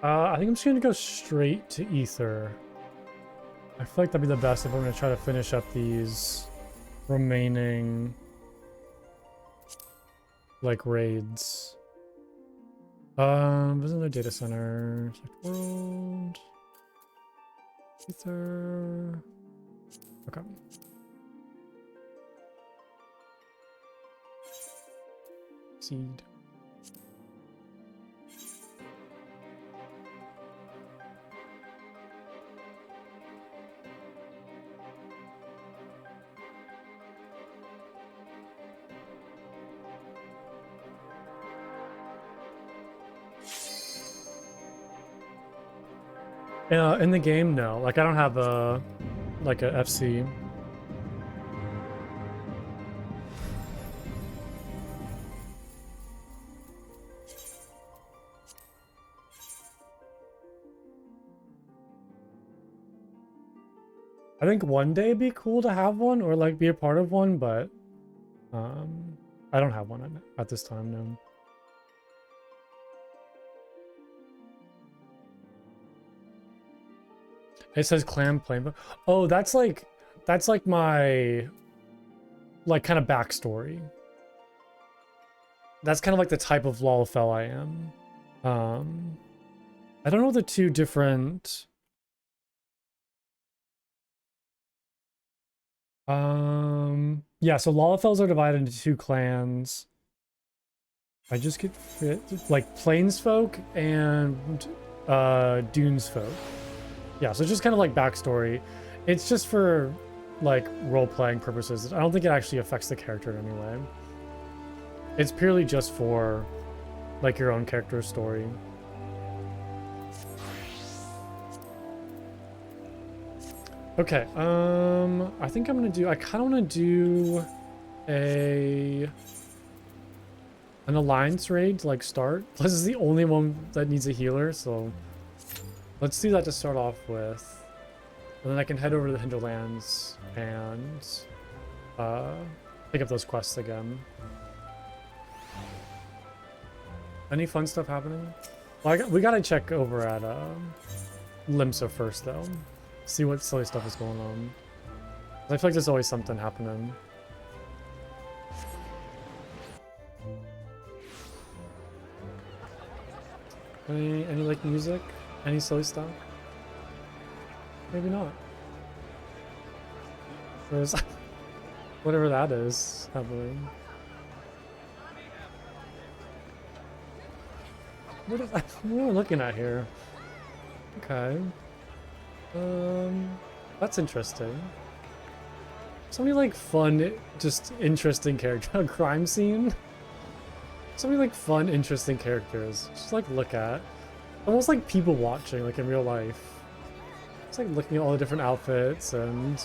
I think I'm just gonna go straight to Ether. I feel like that'd be the best if I'm gonna try to finish up these remaining like raids. Visit the data center. Select world. Ether. Okay. Seed. In the game, no. Like I don't have a like a FC. I think one day it'd be cool to have one or like be a part of one, but I don't have one at this time, no. It says clan plane. Oh, that's like my like kind of backstory. That's kind of like the type of lolfell I am. I don't know the two different yeah, so lolfells are divided into two clans. I just get like Plainsfolk and Dunesfolk. Yeah, so just kind of like backstory. It's just for like role-playing purposes. I don't think it actually affects the character in any way. It's purely just for like your own character story. Okay, I think I'm gonna do, I kind of want to do an alliance raid to like start. This is the only one that needs a healer, so let's do that to start off with. And then I can head over to the Hinterlands and pick up those quests again. Any fun stuff happening? Well, we gotta check over at Limsa first, though. See what silly stuff is going on. I feel like there's always something happening. Any like music? Any silly stuff? Maybe not. There's whatever that is happening. What am I looking at here? Okay. That's interesting. So many like fun, just interesting characters. A crime scene. So many like fun, interesting characters. Just like look at. Almost like people watching, like in real life. It's like looking at all the different outfits and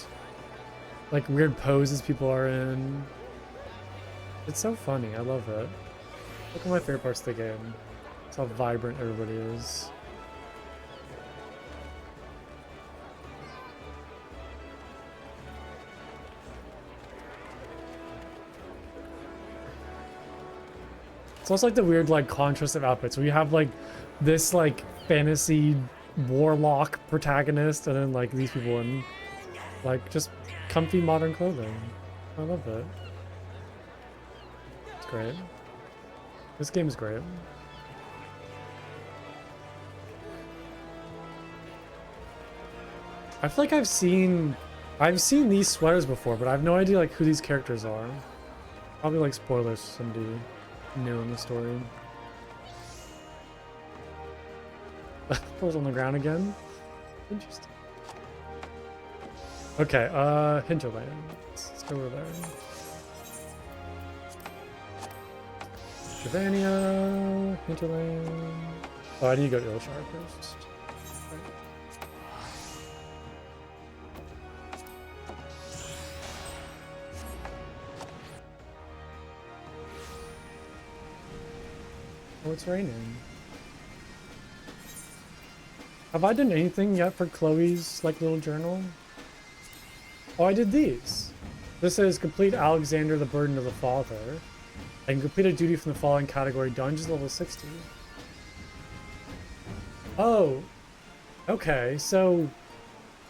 like weird poses people are in. It's so funny. I love it. Look at my favorite parts of the game. It's how vibrant everybody is. It's also like the weird like contrast of outfits where you have like this like fantasy warlock protagonist and then like these people in like just comfy modern clothing. I love it. It's great. This game is great. I feel like I've seen these sweaters before, but I have no idea like who these characters are. Probably like spoilers for somebody new in the story. Pulls on the ground again. Interesting. Okay, Hinterland. Let's go over there. Javania, Hinterland. Oh, I need to go to Ilshar first. Oh, it's raining. Have I done anything yet for Chloe's like little journal? Oh, I did these. This is complete Alexander the Burden of the Father. And complete a duty from the following category, dungeons level 60. Oh, okay. So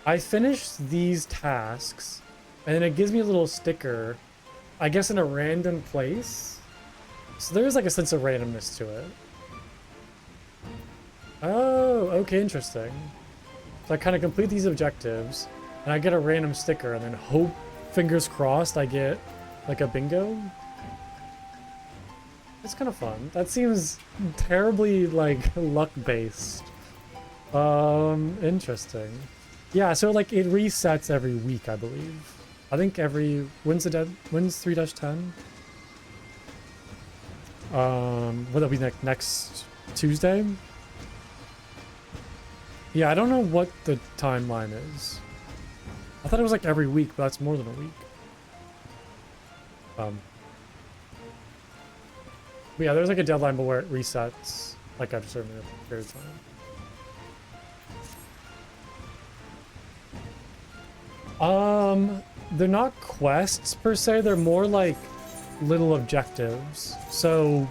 I finished these tasks, and then it gives me a little sticker, I guess in a random place. So there is like a sense of randomness to it. Oh, okay, interesting. So I kind of complete these objectives, and I get a random sticker, and then hope, fingers crossed, I get like a bingo. It's kind of fun. That seems terribly like luck-based. Interesting. Yeah, so like it resets every week, I believe. I think every when's 3-10? Will that be next Tuesday? Yeah, I don't know what the timeline is. I thought it was like every week, but that's more than a week. But yeah, there's like a deadline but where it resets like after a certain period of time. They're not quests per se, they're more like little objectives. So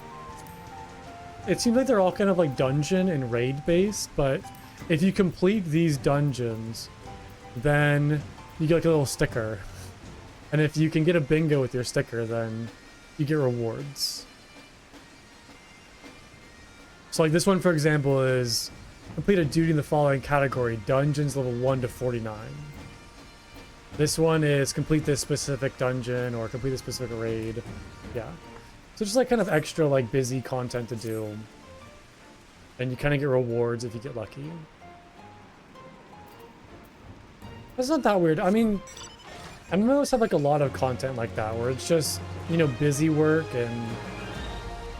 it seems like they're all kind of like dungeon and raid based, but if you complete these dungeons, then you get like a little sticker. And if you can get a bingo with your sticker, then you get rewards. So like this one, for example, is complete a duty in the following category, dungeons level 1 to 49. This one is complete this specific dungeon or complete a specific raid. Yeah. So just like kind of extra like busy content to do. And you kind of get rewards if you get lucky. That's not that weird. I mean, MMOs have like a lot of content like that where it's just, you know, busy work and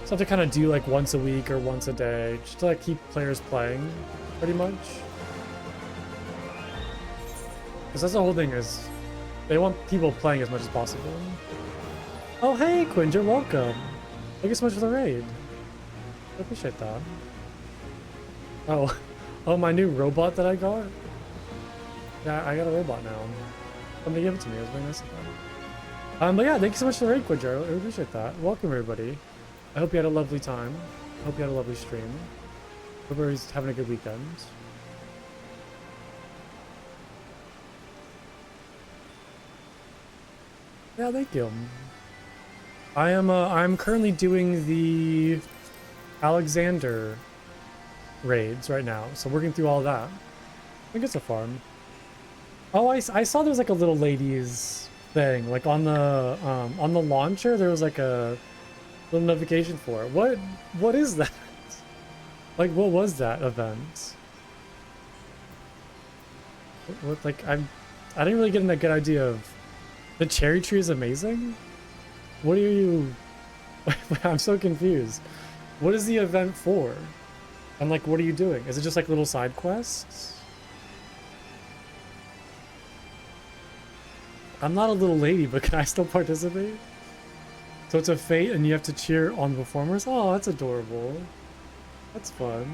stuff to kind of do like once a week or once a day just to like keep players playing pretty much. Because that's the whole thing is they want people playing as much as possible. Oh, hey, Quinger, welcome. Thank you so much for the raid. I appreciate that. Oh, my new robot that I got? Yeah, I got a robot now. Somebody gave it to me. It was very nice of them. But yeah, thank you so much for the raid, Quinger. I appreciate that. Welcome, everybody. I hope you had a lovely time. I hope you had a lovely stream. Hope everybody's having a good weekend. Yeah, thank you. I'm currently doing the Alexander raids right now, so working through all that. I think it's a farm. Oh, I saw there was like a little ladies thing, like on the launcher. There was like a little notification for it. What is that? Like, what was that event? What like I didn't really get a good idea of. The cherry tree is amazing? What are you... I'm so confused. What is the event for? And like, what are you doing? Is it just like little side quests? I'm not a little lady, but can I still participate? So it's a fate and you have to cheer on the performers? Oh, that's adorable. That's fun.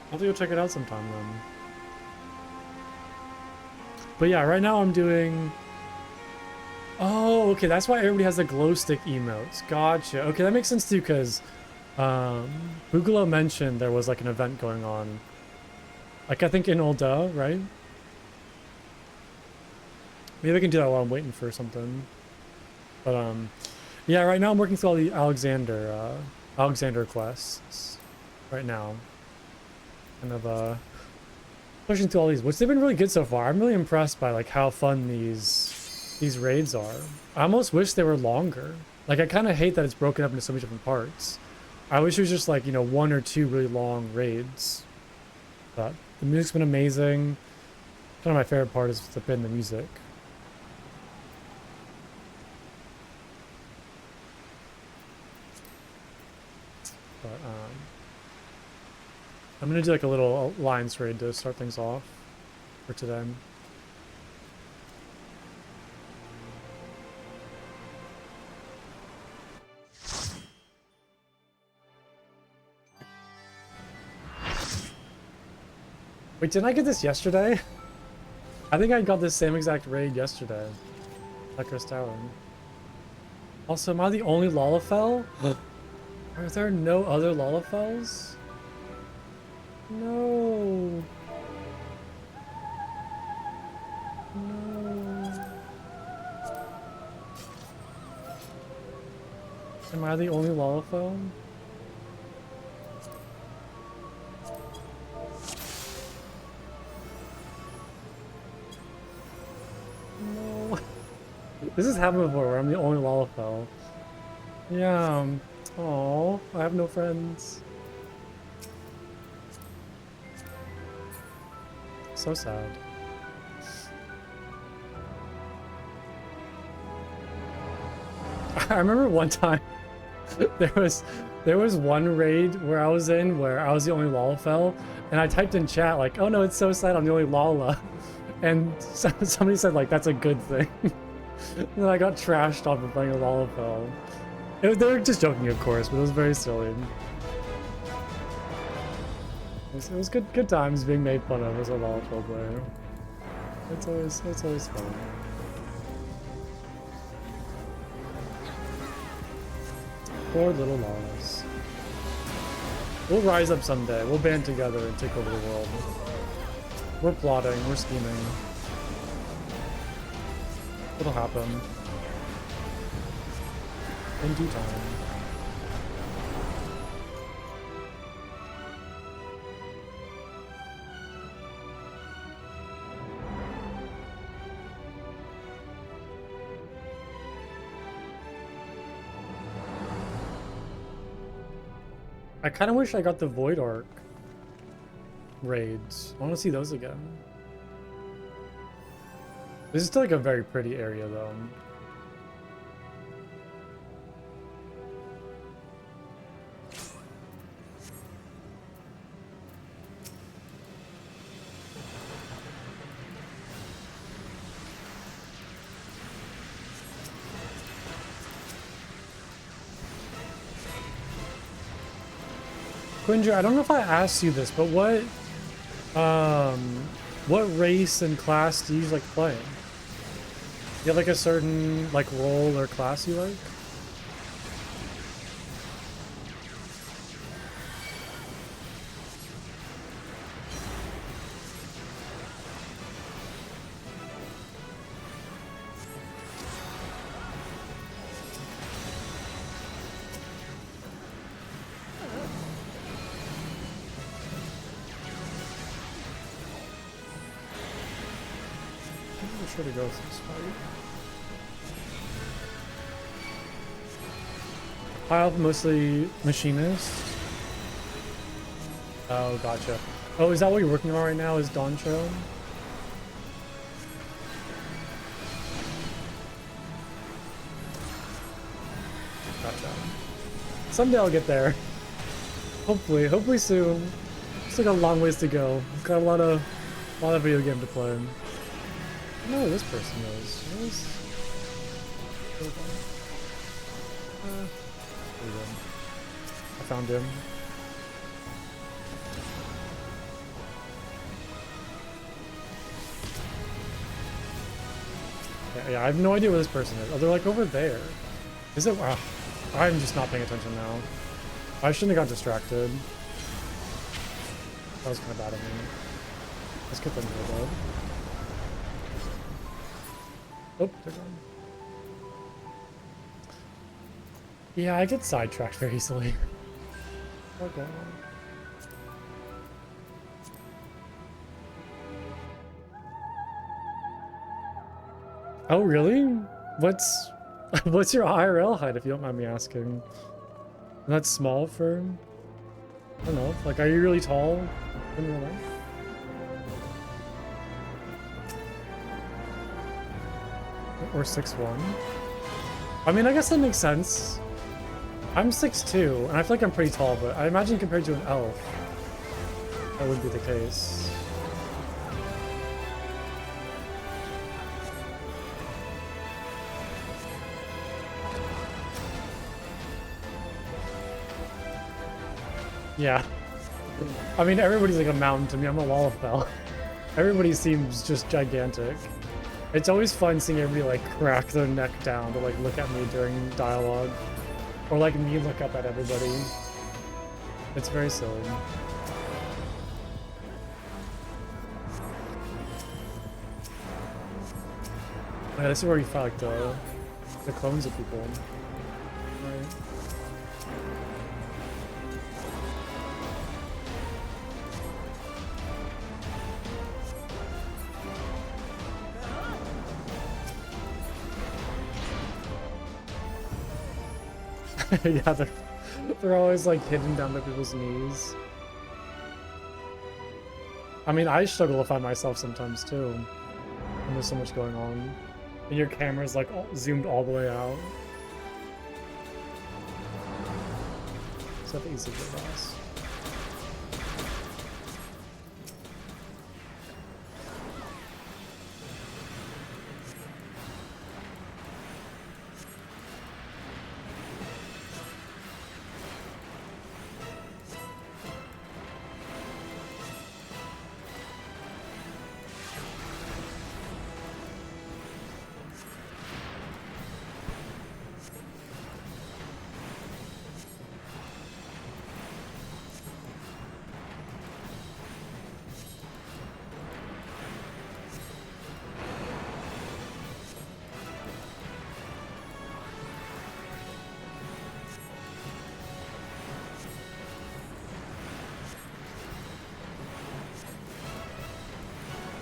I'll have to go check it out sometime then. But yeah, right now I'm doing... Oh, okay, that's why everybody has the glow stick emotes. Gotcha. Okay, that makes sense too, because Bugalo mentioned there was like an event going on. Like, I think in Olda, right? Maybe I can do that while I'm waiting for something. But, yeah, right now I'm working through all the Alexander quests. Right now. Kind of, pushing through all these, which they've been really good so far. I'm really impressed by like how fun these raids are. I almost wish they were longer. Like, I kind of hate that it's broken up into so many different parts. I wish it was just like, you know, 1 or 2 really long raids. But the music's been amazing. Kind of my favorite part has been the music. But I'm gonna do like a little alliance raid to start things off for today. Wait, didn't I get this yesterday? I think I got this same exact raid yesterday. Lekris Tower. Also, am I the only Lalafell? Are there no other Lalafels? No. No. Am I the only Lalafell? No. This has happened before where I'm the only Lalafell. Yeah. Oh, I have no friends. So sad. I remember one time there was one raid where I was in where I was the only Lalafell, and I typed in chat like, "Oh no, it's so sad I'm the only Lala," and somebody said like that's a good thing. And then I got trashed off of playing a Lalafell. They were just joking, of course, but it was very silly. It was good times being made fun of as a Lalafell player. It's always fun. Poor little Lalas. We'll rise up someday. We'll band together and take over the world. We're plotting. We're scheming. It'll happen. In due time. I kind of wish I got the Void Arc raids. I want to see those again. This is still like a very pretty area though. Quinger, I don't know if I asked you this, but what race and class do you like playing? You have like a certain like role or class you like? Sure to go through this fight. Pile mostly machinist. Oh, gotcha. Oh, is that what you're working on right now? Is Dawn Show? Gotcha. Someday I'll get there. Hopefully soon. Still got a long ways to go. Got a lot of video game to play. I don't know who this person is. There we go. I found him. Yeah, I have no idea where this person is. Oh, they're like over there. Is it? Wow. I'm just not paying attention now. I shouldn't have got distracted. That was kind of bad of me. Let's get them to the bed. Oh, they're gone. Yeah, I get sidetracked very easily. Okay. Oh, really? What's your IRL height, if you don't mind me asking? That's small for... I don't know. Like, are you really tall in real life? Or 6'1". I mean, I guess that makes sense. I'm 6'2", and I feel like I'm pretty tall, but I imagine compared to an elf, that would be the case. Yeah. I mean, everybody's like a mountain to me. I'm a Lalafell. Everybody seems just gigantic. It's always fun seeing everybody like crack their neck down to like look at me during dialogue. Or like me look up at everybody. It's very silly. Yeah, this is where you fight like the clones of people. Right. Yeah, they're always like hidden down by people's knees. I mean, I struggle to find myself sometimes too. And there's so much going on. And your camera's like zoomed all the way out. So that's easy for us.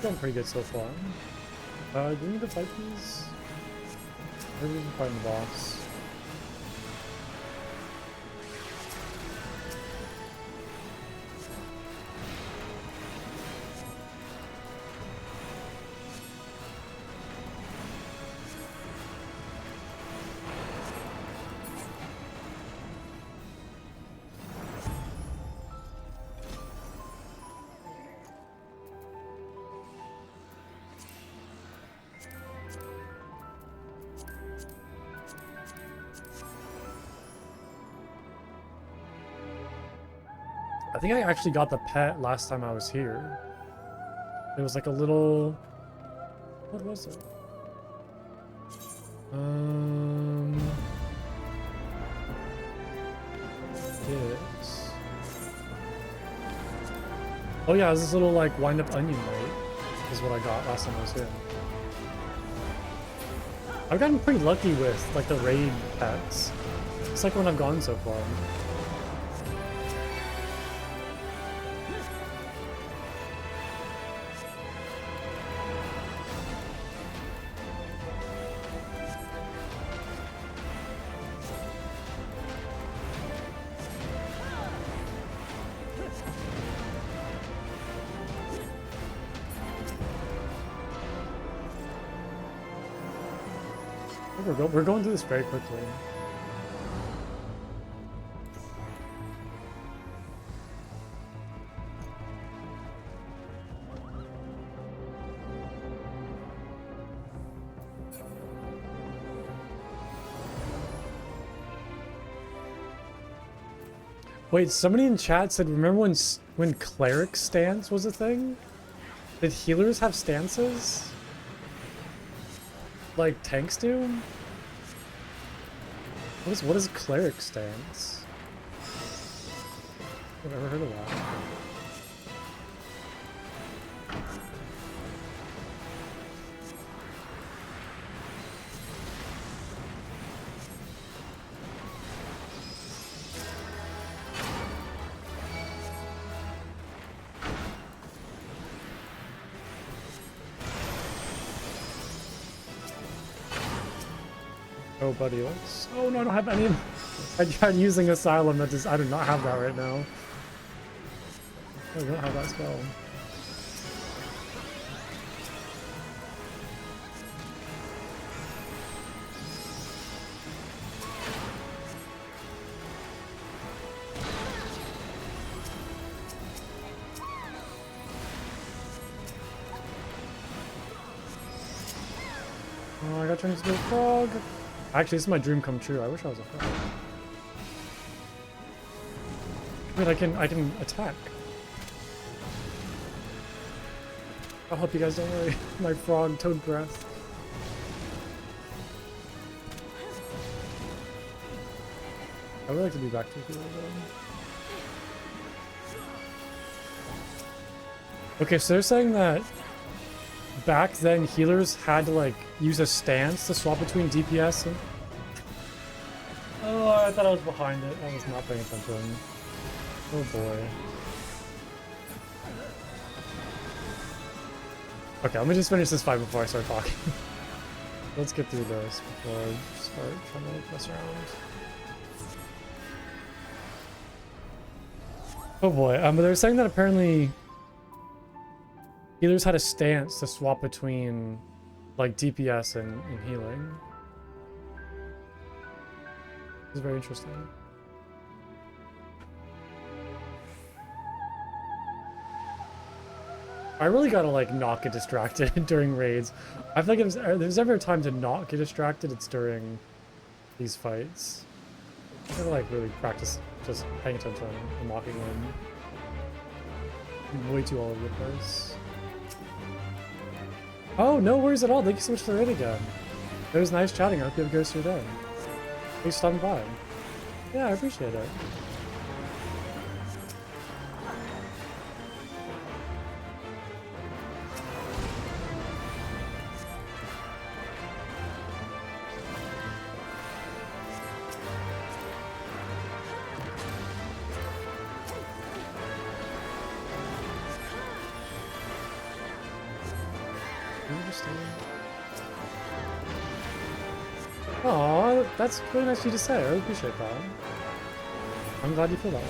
Doing pretty good so far. Do we need to fight these? Or do we need to fight the boss? I think I actually got the pet last time I was here. It was like a little... What was it? Yes. Oh yeah, it was this little like wind-up onion mate. Is what I got last time I was here. I've gotten pretty lucky with like the raid pets. It's like when I've gone so far. We're going through this very quickly. Wait, somebody in chat said, remember when cleric stance was a thing? Did healers have stances? Like tanks do? What is cleric stance? I've never heard of that. Oh, buddy, let's... Oh, no, I don't have any... I tried using Asylum, that just... I do not have that right now. I don't have that spell. Oh, I got turned into a frog. Actually, this is my dream come true. I wish I was a frog. Wait, I can attack. I'll help you guys, don't worry. My frog toad breath. I would like to be back to the field though. Okay, so they're saying that back then healers had to like use a stance to swap between DPS and... Oh, I thought I was behind it. I was not paying attention. Oh boy. Okay, let me just finish this fight before I start talking. Let's get through this before I start trying to like mess around. Oh boy, but they were saying that apparently healers had a stance to swap between like DPS and healing. This is very interesting. I really gotta like not get distracted during raids. I feel like if there's ever a time to not get distracted, it's during these fights. I gotta like really practice just paying attention and locking in. I'm way too all over the place. Oh, no worries at all. Thank you so much for the raid again. It was nice chatting. I hope you have a good rest of your day. Thanks for stopping by. Yeah, I appreciate it. Aw, that's really nice of you to say. I really appreciate that. I'm glad you feel that way.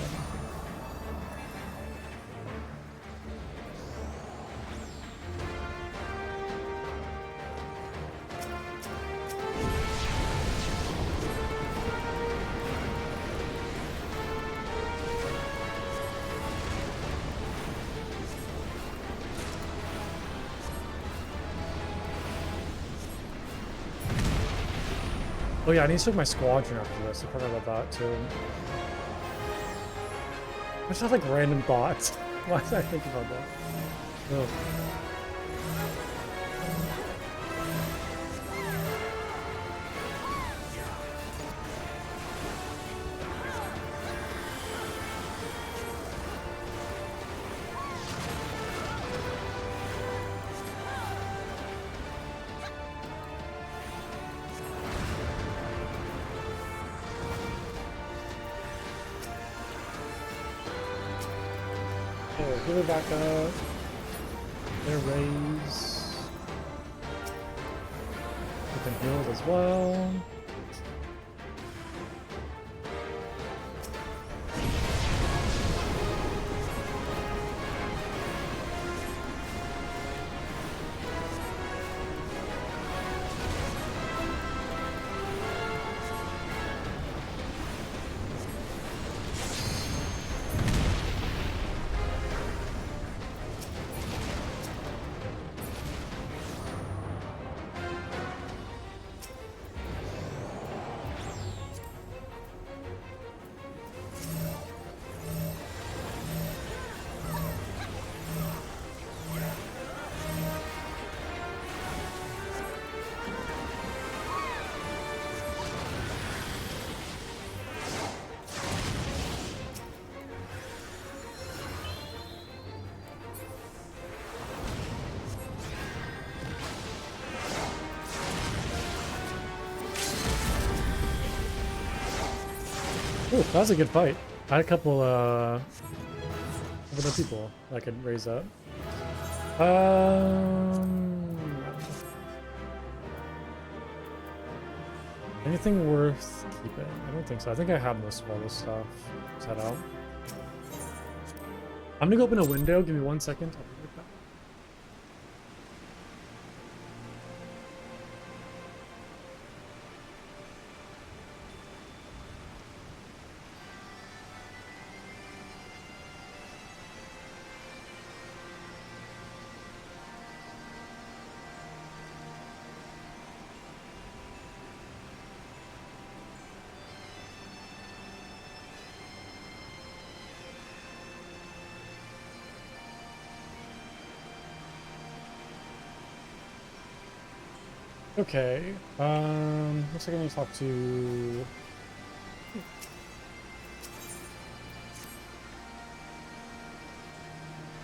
Oh yeah, I need to check my squadron after this. I forgot about that too. I just have like random thoughts. Why did I think about that? Ugh. Healer back up. Their raise. Get them healed as well. Ooh, that was a good fight. I had a couple of other people I could raise up. Anything worth keeping? I don't think so. I think I have most of all this stuff set out. I'm gonna go open a window. Give me 1 second. I'll be right back. Okay, looks like I need to talk to...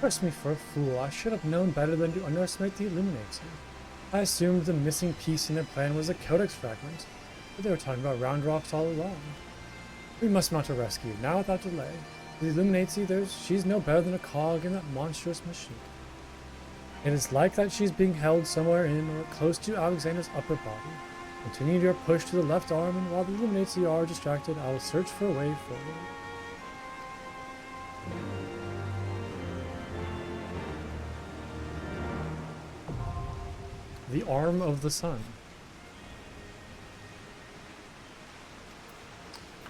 press me for a fool. I should have known better than to underestimate the Illuminati. I assumed the missing piece in their plan was a codex fragment, but they were talking about round rocks all along. We must mount a rescue, now without delay. The Illuminati, she's no better than a cog in that monstrous machine. It is like that she's being held somewhere in or close to Alexander's upper body. Continue your push to the left arm, and while the Illuminati are distracted, I will search for a way forward. The arm of the sun.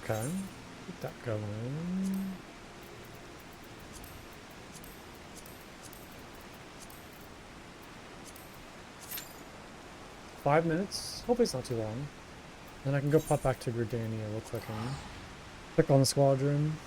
Okay, keep that going. "5 minutes. Hopefully it's not too long. Then I can go pop back to Gridania real quick and click on the squadron.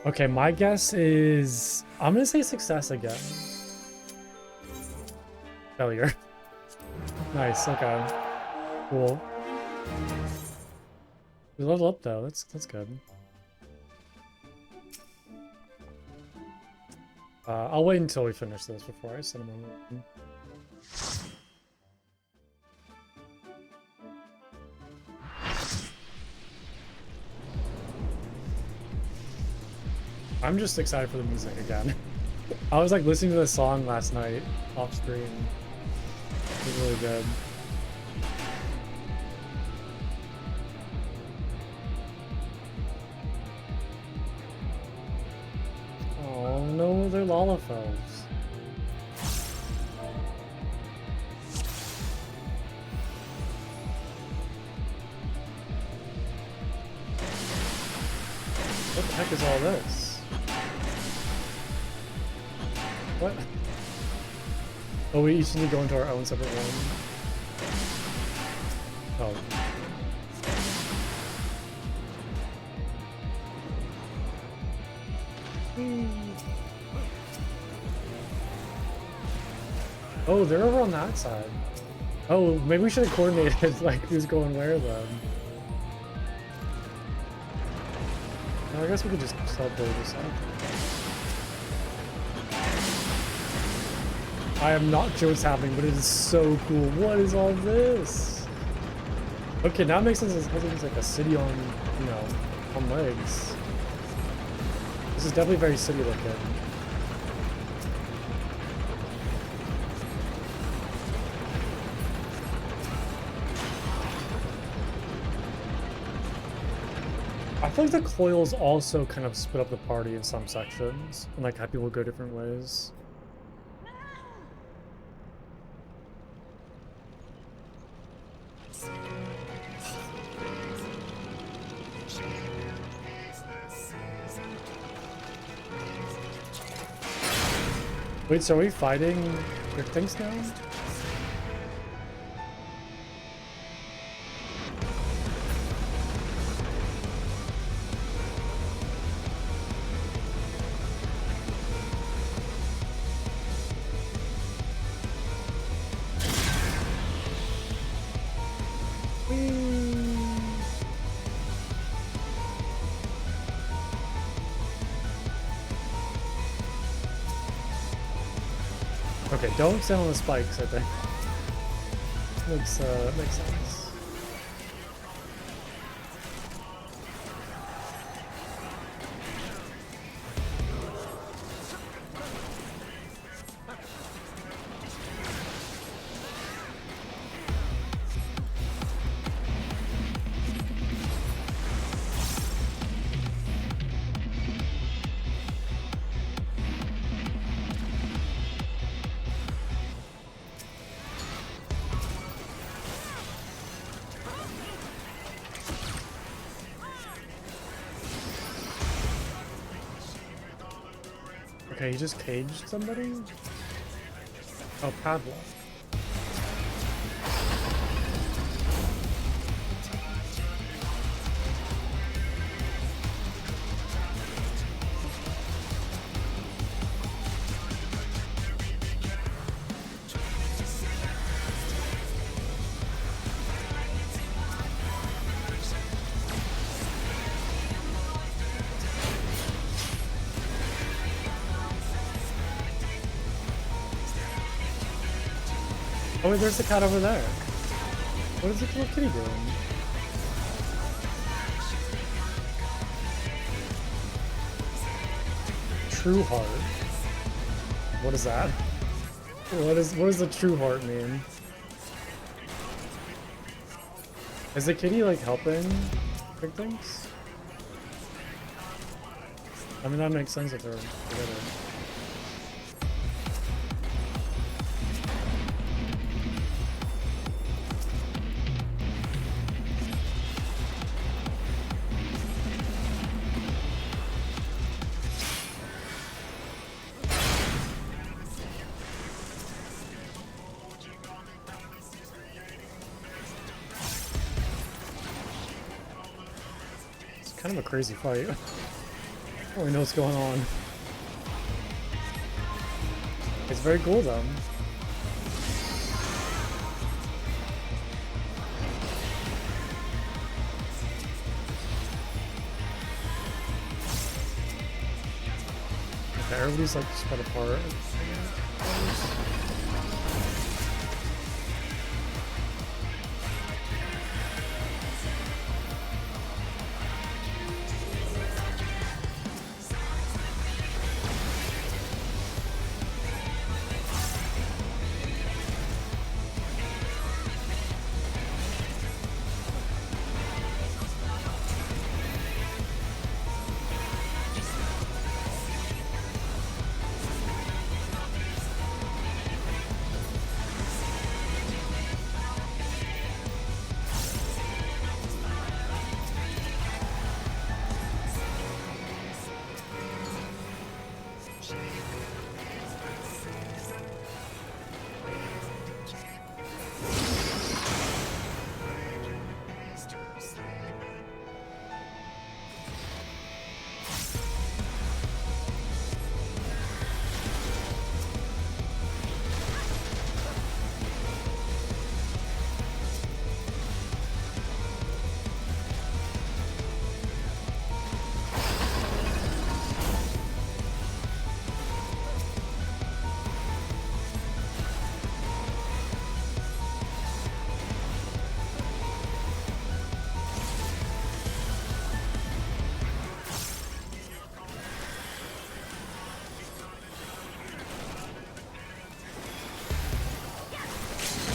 Okay, my guess is I'm gonna say success again. Failure. Nice. Okay. Cool. We leveled up though. That's good. I'll wait until we finish this before I send them on. I'm just excited for the music again. I was like listening to the song last night off screen. It was really good. Oh no, they're Lalafels. What the heck is all this? What? Oh, we each need to go into our own separate one. Oh. Oh, they're over on that side. Oh, maybe we should have coordinated like who's going where then. I guess we could just teleport this out. I am not sure what's happening, but it is so cool. What is all this? Okay, now it makes sense. It's like a city on, you know, on legs. This is definitely very city looking. I feel like the coils also kind of split up the party in some sections and like have people go different ways. Wait, so are we fighting your things now? Okay, don't stand on the spikes, I think. Makes sense. Okay, he just caged somebody? Oh, padlock. Oh wait, there's the cat over there. What is the little kitty doing? True heart. What is that? What does the true heart mean? Is the kitty like helping big things? I mean that makes sense if they're together. Kind of a crazy fight. I don't really know what's going on. It's very cool though. Okay, everybody's like spread apart.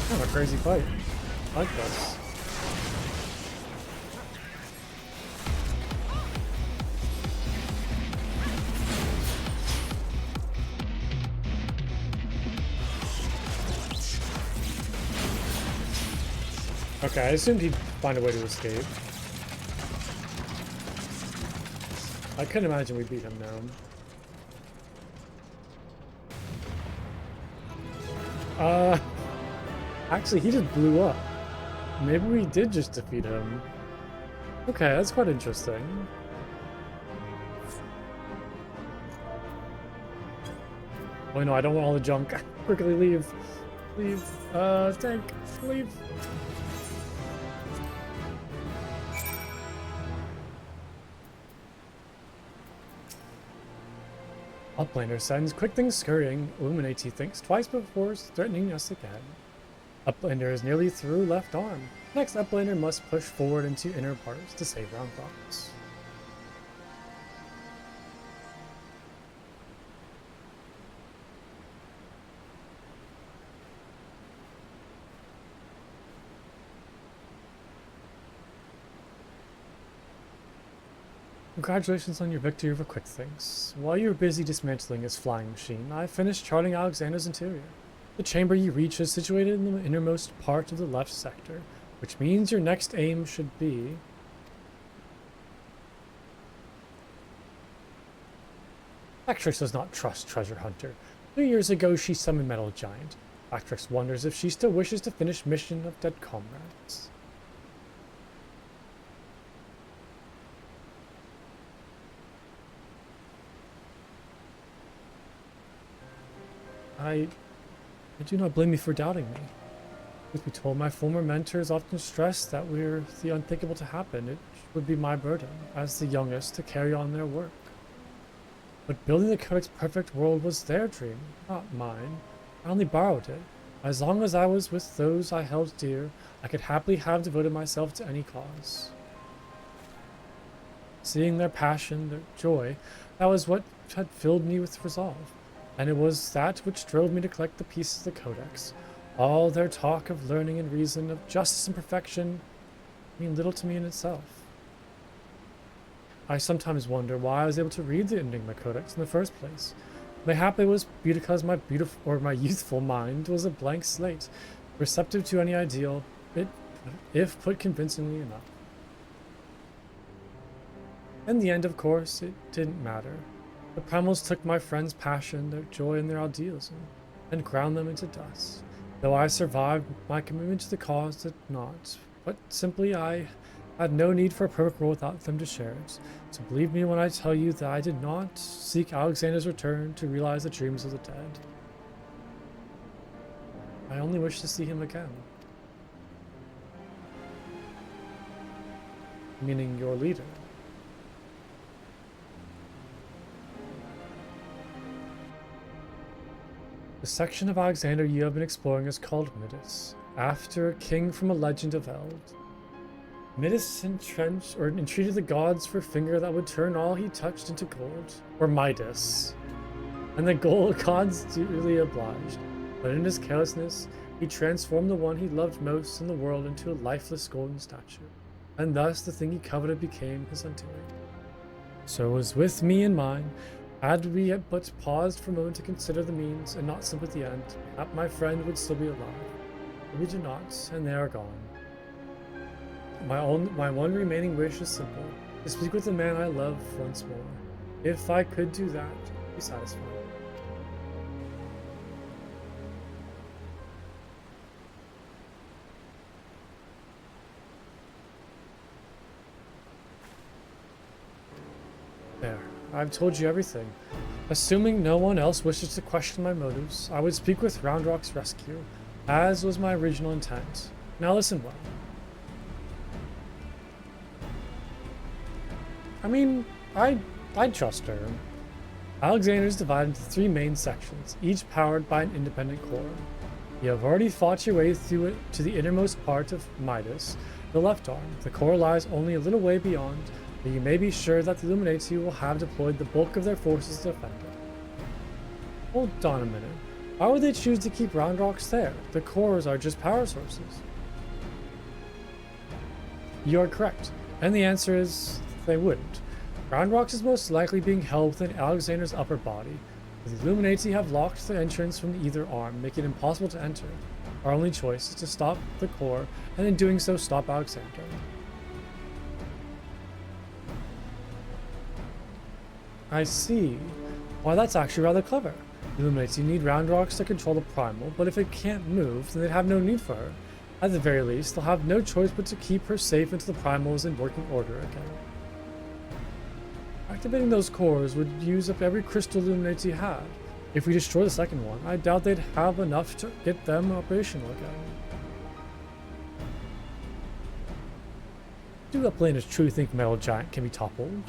Kind of a crazy fight. I like this. Okay, I assumed he'd find a way to escape. I couldn't imagine we beat him now. Actually, he just blew up. Maybe we did just defeat him. Okay, that's quite interesting. Oh no, I don't want all the junk. Quickly leave. Leave. Tank. Leave. Uplander sends quick things scurrying. Illuminate, he thinks twice before threatening us again. Uplander is nearly through left arm. Next, Uplander must push forward into inner parts to save round progress. Congratulations on your victory over Quick Things. While you were busy dismantling his flying machine, I finished charting Alexander's interior. The chamber you reach is situated in the innermost part of the left sector, which means your next aim should be... Bactrix does not trust Treasure Hunter. 2 years ago, she summoned Metal Giant. Bactrix wonders if she still wishes to finish Mission of Dead Comrades. I do not blame you for doubting me. Truth be told, my former mentors often stressed that were the unthinkable to happen, it would be my burden, as the youngest, to carry on their work. But building the Codex perfect world was their dream, not mine. I only borrowed it. As long as I was with those I held dear, I could happily have devoted myself to any cause. Seeing their passion, their joy, that was what had filled me with resolve. And it was that which drove me to collect the pieces of the Codex. All their talk of learning and reason, of justice and perfection, mean little to me in itself. I sometimes wonder why I was able to read the Enigma Codex in the first place. Mayhap it was because my youthful mind was a blank slate, receptive to any ideal, if put convincingly enough. In the end, of course, it didn't matter. The primals took my friends' passion, their joy, and their idealism, and ground them into dust. Though I survived, my commitment to the cause did not. But simply, I had no need for a perfect world without them to share it. So believe me when I tell you that I did not seek Alexander's return to realize the dreams of the dead. I only wish to see him again. Meaning your leader. The section of Alexander you have been exploring is called Midas, after a king from a legend of Eld. Midas entreated the gods for a finger that would turn all he touched into gold, or Midas. And the gods duly obliged, but in his carelessness, he transformed the one he loved most in the world into a lifeless golden statue, and thus the thing he coveted became his undoing. So it was with me in mind. Had we but paused for a moment to consider the means, and not simply the end, perhaps my friend would still be alive. But we do not, and they are gone. My one remaining wish is simple, to speak with the man I love once more. If I could do that, be satisfied. There. I've told you everything. Assuming no one else wishes to question my motives, I would speak with Roundrock's rescue, as was my original intent. Now listen well. I mean, I'd trust her. Alexander is divided into 3 main sections, each powered by an independent core. You have already fought your way through it to the innermost part of Midas, the left arm. The core lies only a little way beyond, but you may be sure that the Illuminati will have deployed the bulk of their forces to defend it. Hold on a minute. Why would they choose to keep Roundrocks there? The cores are just power sources. You are correct, and the answer is they wouldn't. Roundrocks is most likely being held within Alexander's upper body. The Illuminati have locked the entrance from either arm, making it impossible to enter. Our only choice is to stop the core, and in doing so stop Alexander. I see. Why, that's actually rather clever. The Illuminati need Roundrocks to control the Primal, but if it can't move, then they'd have no need for her. At the very least, they'll have no choice but to keep her safe until the Primal is in working order again. Activating those cores would use up every crystal Illuminati had. If we destroy the second one, I doubt they'd have enough to get them operational again. Do that plane truly think Metal Giant can be toppled?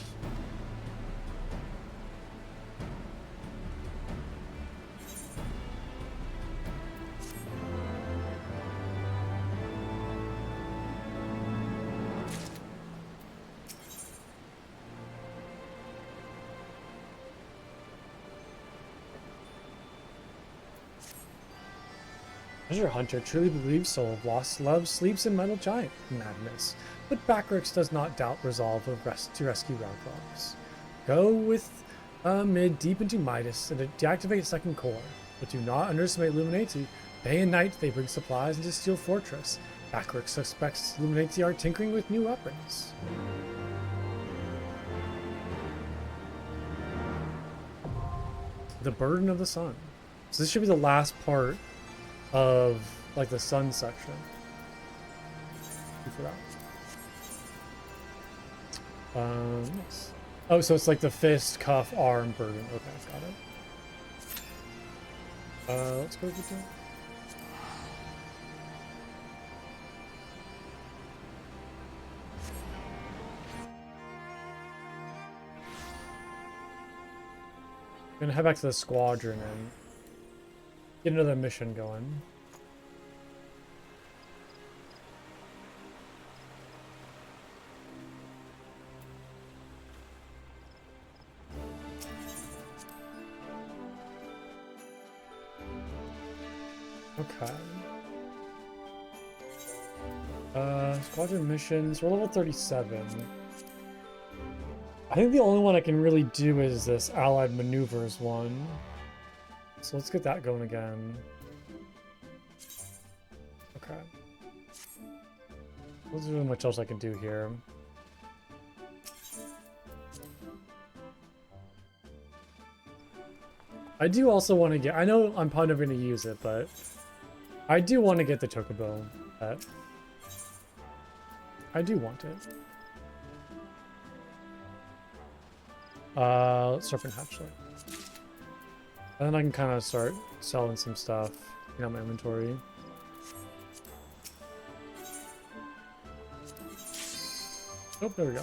Treasure Hunter truly believes Soul of Lost Love sleeps in Metal Giant madness, but Bactrix does not doubt resolve to rescue Roundrocks. Go with mid deep into Midas and deactivate second core, but do not underestimate Illuminati. Day and night they bring supplies into Steel Fortress. Bactrix suspects Illuminati are tinkering with new weapons. The burden of the sun. So this should be the last part of like the sun section. I forgot. Yes. Oh, so it's like the fist, cuff, arm, burden. Okay, got it. Let's go get that. I'm gonna head back to the squadron and get another mission going. Okay. Squadron missions. We're level 37. I think the only one I can really do is this Allied Maneuvers one. So let's get that going again. Okay. There's really much else I can do here. I do also want to get... I know I'm probably never going to use it, but I do want to get the Chocobo pet. I do want it. Serpent Hatchling. And then I can kind of start selling some stuff in my inventory. Oh, there we go.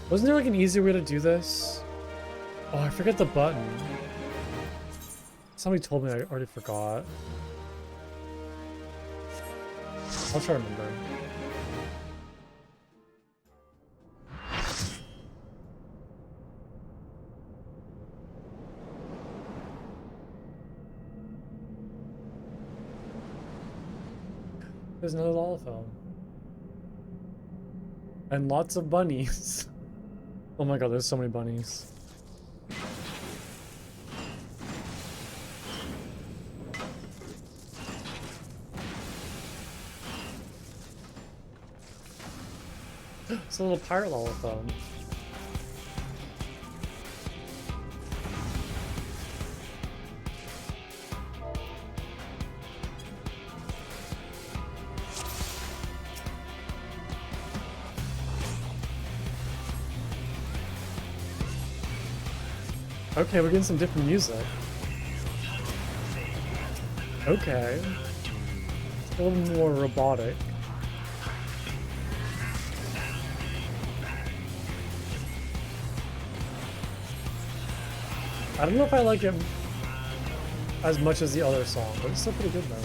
Wasn't there like an easier way to do this? Oh, I forget the button. Somebody told me, I already forgot. I'll try to remember. There's another Lalafell. And lots of bunnies. Oh my god, there's so many bunnies. It's a little pirate Lalafell. Okay, we're getting some different music. Okay. It's a little more robotic. I don't know if I like it as much as the other song, but it's still pretty good though.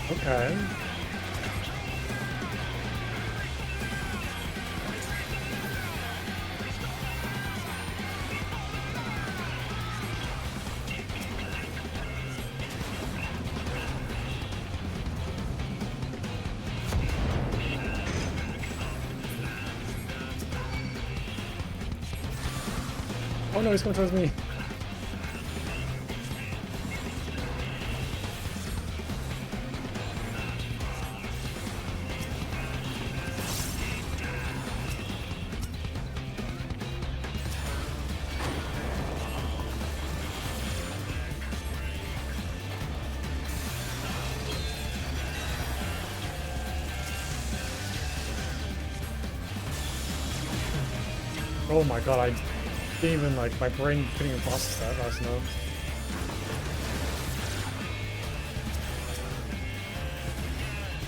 Okay. Oh no, he's coming towards me. Oh my god, I didn't even, like, my brain couldn't even process that last note.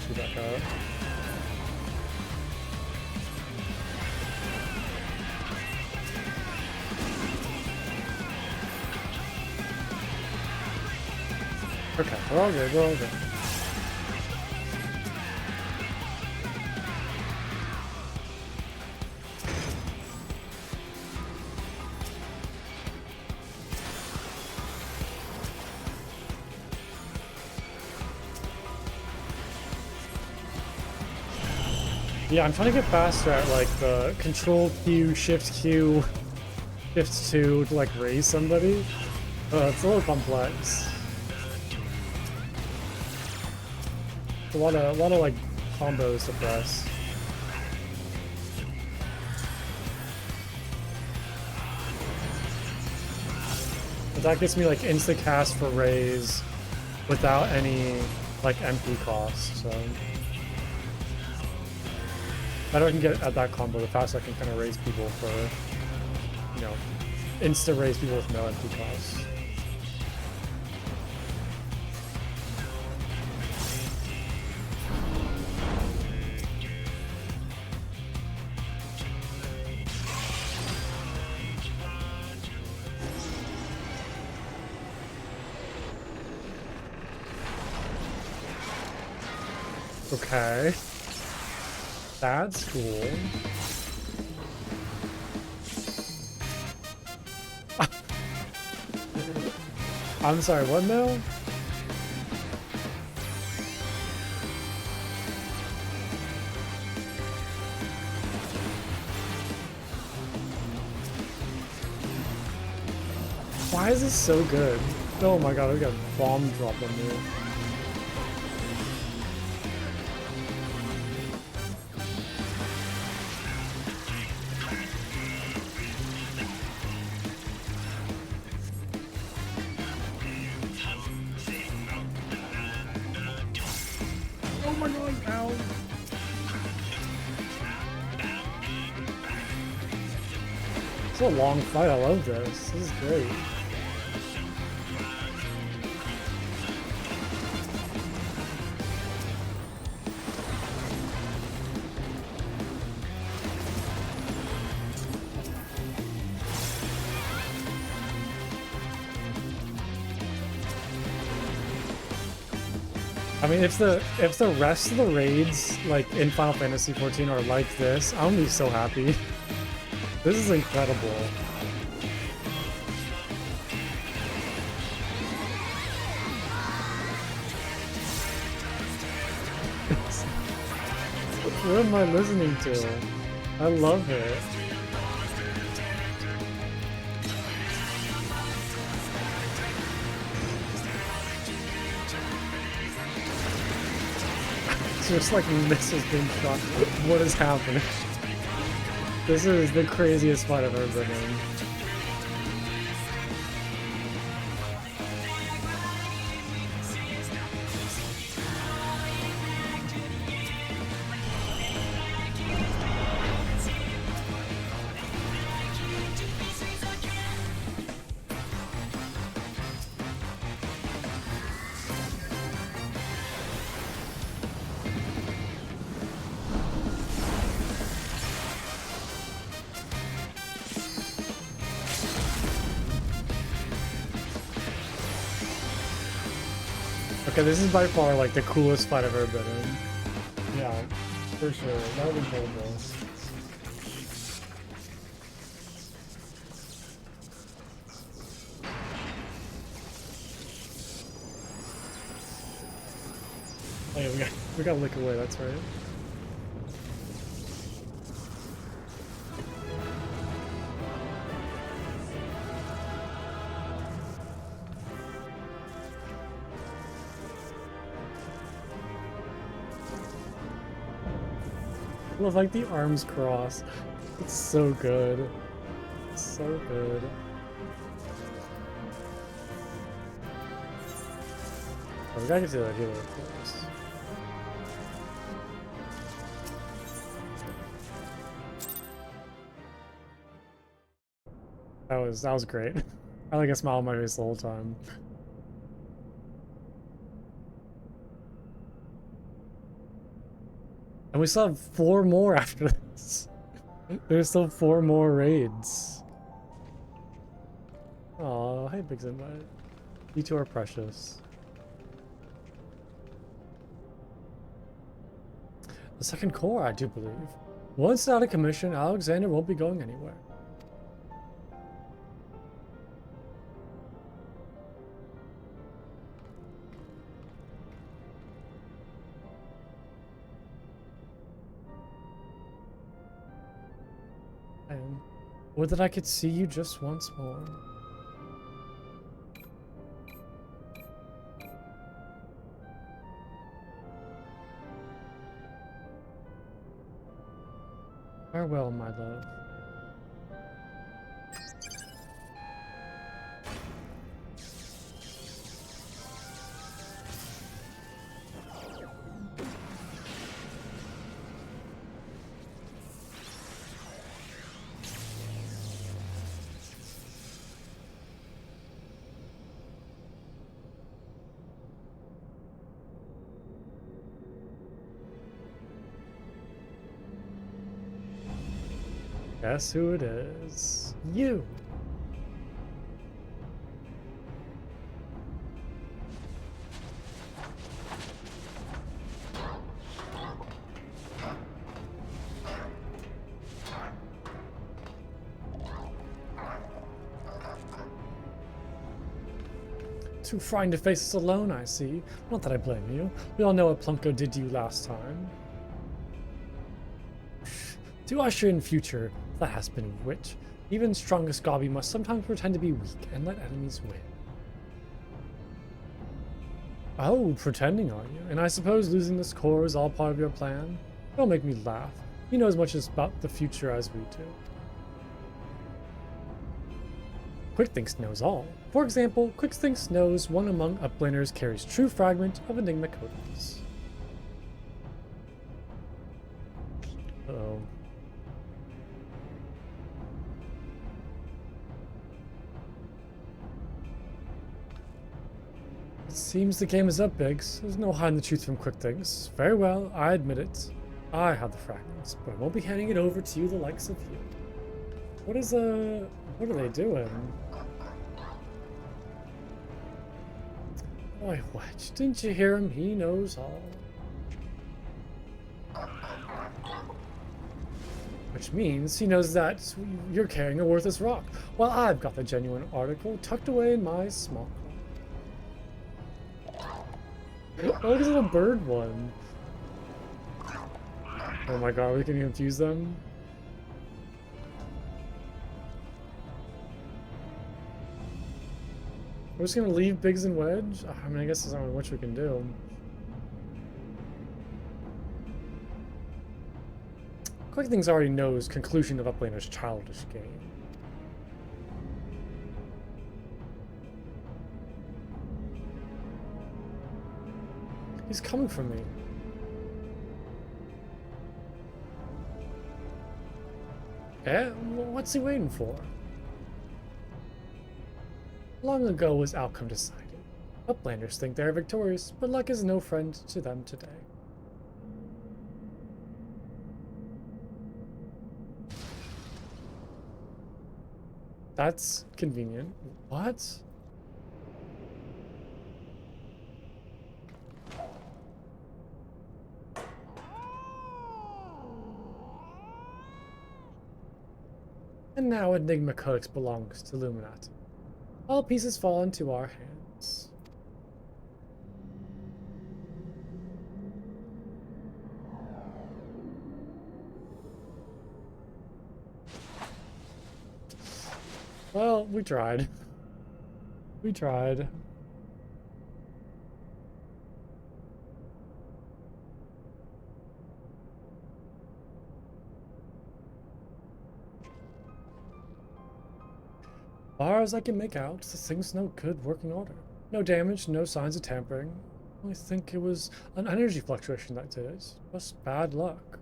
Shoot that guy. Okay, we're all good, we're all good. Yeah, I'm trying to get faster at like the Control Q, Shift Q, Shift 2 to like raise somebody. It's a little complex. A lot of like combos to press. But that gets me like insta cast for raise without any like MP cost, so the better I can get at that combo, the faster I can kind of raise people for, you know, insta raise people with no MP cost. Okay. That's cool. I'm sorry, what now? Why is this so good? Oh my god, we got bomb dropped on me. Oh my god, ow. It's a long fight, I love this. This is great. I mean, if the rest of the raids, like in Final Fantasy XIV, are like this, I'm gonna be so happy. This is incredible. What am I listening to? I love it. Just like missiles being shot. What is happening? This is the craziest fight I've ever been in. Okay, this is by far like the coolest fight I've ever been in. Yeah, for sure. That would be incredible. Oh yeah, we got lick away, that's right. I love like the arms cross. It's so good. It's so good. Oh, we gotta get to that healer first. That was great. I like a smile on my face the whole time. And we still have 4 more after this. There's still 4 more raids. Aw, hey Big Zinbite. You two are precious. The second core, I do believe. Once out of commission, Alexander won't be going anywhere. Would that I could see you just once more. Farewell, my love. Guess who it is? You! Too frightened to face us alone, I see. Not that I blame you. We all know what Plunko did to you last time. To usher in future, that has been wit. Even strongest Gobby must sometimes pretend to be weak and let enemies win. Oh, pretending are you? And I suppose losing this core is all part of your plan? Don't make me laugh. You know as much about the future as we do. Quickthinks knows all. For example, Quickthinks knows one among uplaners carries true fragment of Enigma Codex. Uh-oh. It seems the game is up, Biggs. There's no hiding the truth from Quickthinks. Very well, I admit it. I have the fragments, but I won't be handing it over to you, the likes of you. What are they doing? Boy, Wedge, didn't you hear him? He knows all. Which means he knows that you're carrying a worthless rock, while I've got the genuine article tucked away in my small claw. Oh, look at the little bird one. Oh my god, we can confuse them. We're just gonna leave Biggs and Wedge? I mean, I guess there's not much we can do. Quickthinks already knows conclusion of Uplaner's childish game. He's coming for me. Eh? What's he waiting for? Long ago was outcome decided. Uplanders think they are victorious, but luck is no friend to them today. That's convenient. What? And now Enigma Codex belongs to Illuminati. All pieces fall into our hands. Well, we tried. We tried. Far as I can make out, the thing's no good working order. No damage, no signs of tampering. I think it was an energy fluctuation that did it. Just bad luck.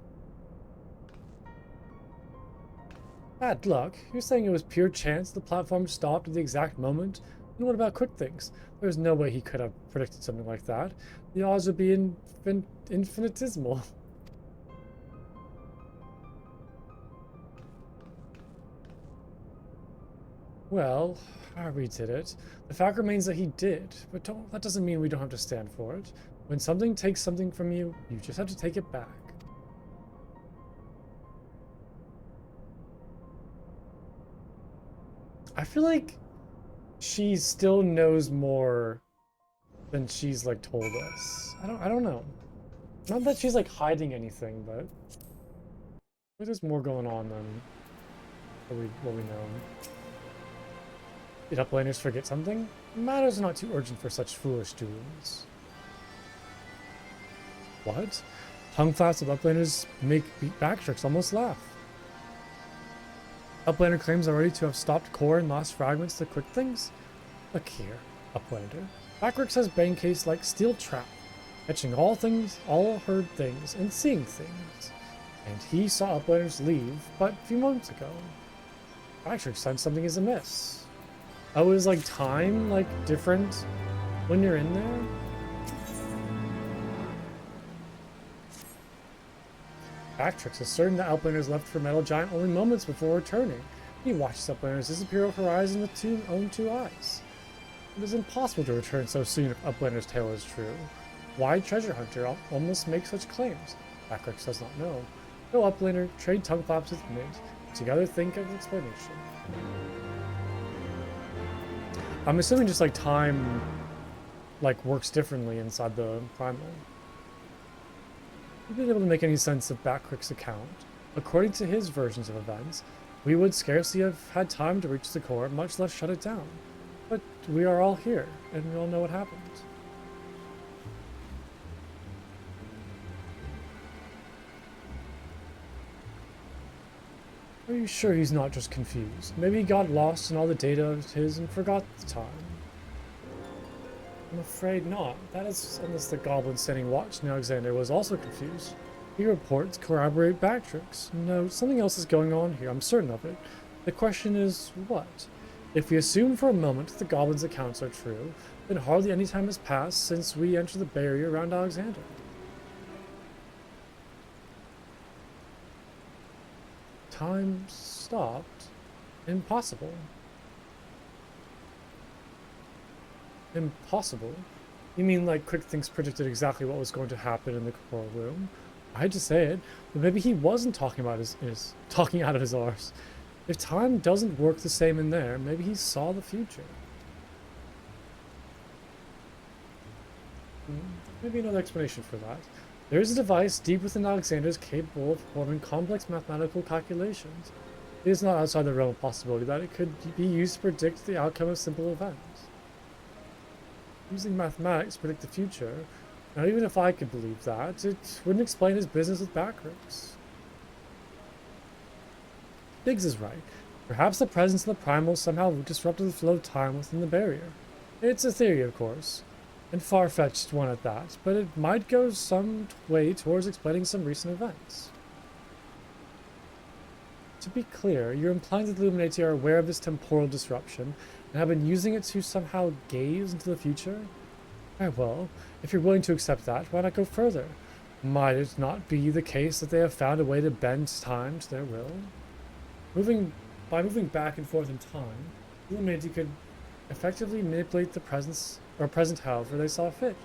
Bad luck? You're saying it was pure chance the platform stopped at the exact moment? And what about Quickthinks? There's no way he could have predicted something like that. The odds would be infinitesimal. Well, Harvey did it. The fact remains that he did, but that doesn't mean we don't have to stand for it. When something takes something from you, you just have to take it back. I feel like she still knows more than she's like told us. I don't know. Not that she's like hiding anything, but there's more going on than what we know. Did uplanders forget something? Matters are not too urgent for such foolish doings. What? Tongue flaps of uplanders make beat backtricks almost laugh. Uplander claims already to have stopped core and lost fragments to quick things? Look here, Uplander. Backrix has bang case like steel trap, catching all things, all heard things, and seeing things. And he saw Uplanders leave but a few moments ago. Backrix sensed something is amiss. Oh, is like time like different when you're in there? Bactrix is certain that Uplanders left for Metal Giant only moments before returning. He watches Uplanders disappear over the horizon with own two eyes. It is impossible to return so soon if Uplander's tale is true. Why Treasure Hunter almost makes such claims? Backrix does not know. No Uplander, trade tongue flaps with Mint. Together think of an explanation. I'm assuming just like time like works differently inside the primal. We've been able to make any sense of Backrix's account. According to his versions of events, we would scarcely have had time to reach the core, much less shut it down. But we are all here, and we all know what happened. Are you sure he's not just confused? Maybe he got lost in all the data of his and forgot the time. I'm afraid not. That is unless the goblin standing watch in Alexander was also confused. Your reports corroborate Bactrix. No, something else is going on here, I'm certain of it. The question is, what? If we assume for a moment the goblin's accounts are true, then hardly any time has passed since we entered the barrier around Alexander. Time stopped? Impossible. Impossible? You mean like Quick Things predicted exactly what was going to happen in the core room? I hate to say it, but maybe he wasn't talking about talking out of his arse. If time doesn't work the same in there, maybe he saw the future. Maybe another explanation for that. There is a device deep within Alexander's capable of performing complex mathematical calculations. It is not outside the realm of possibility that it could be used to predict the outcome of simple events. Using mathematics to predict the future, not even if I could believe that, it wouldn't explain his business with Backrix. Biggs is right. Perhaps the presence of the primal somehow disrupted the flow of time within the barrier. It's a theory, of course, and far-fetched one at that, but it might go some way towards explaining some recent events. To be clear, you're implying that the Illuminati are aware of this temporal disruption and have been using it to somehow gaze into the future? Very well, if you're willing to accept that, why not go further? Might it not be the case that they have found a way to bend time to their will? By moving back and forth in time, the Illuminati could effectively manipulate the present however they saw fit.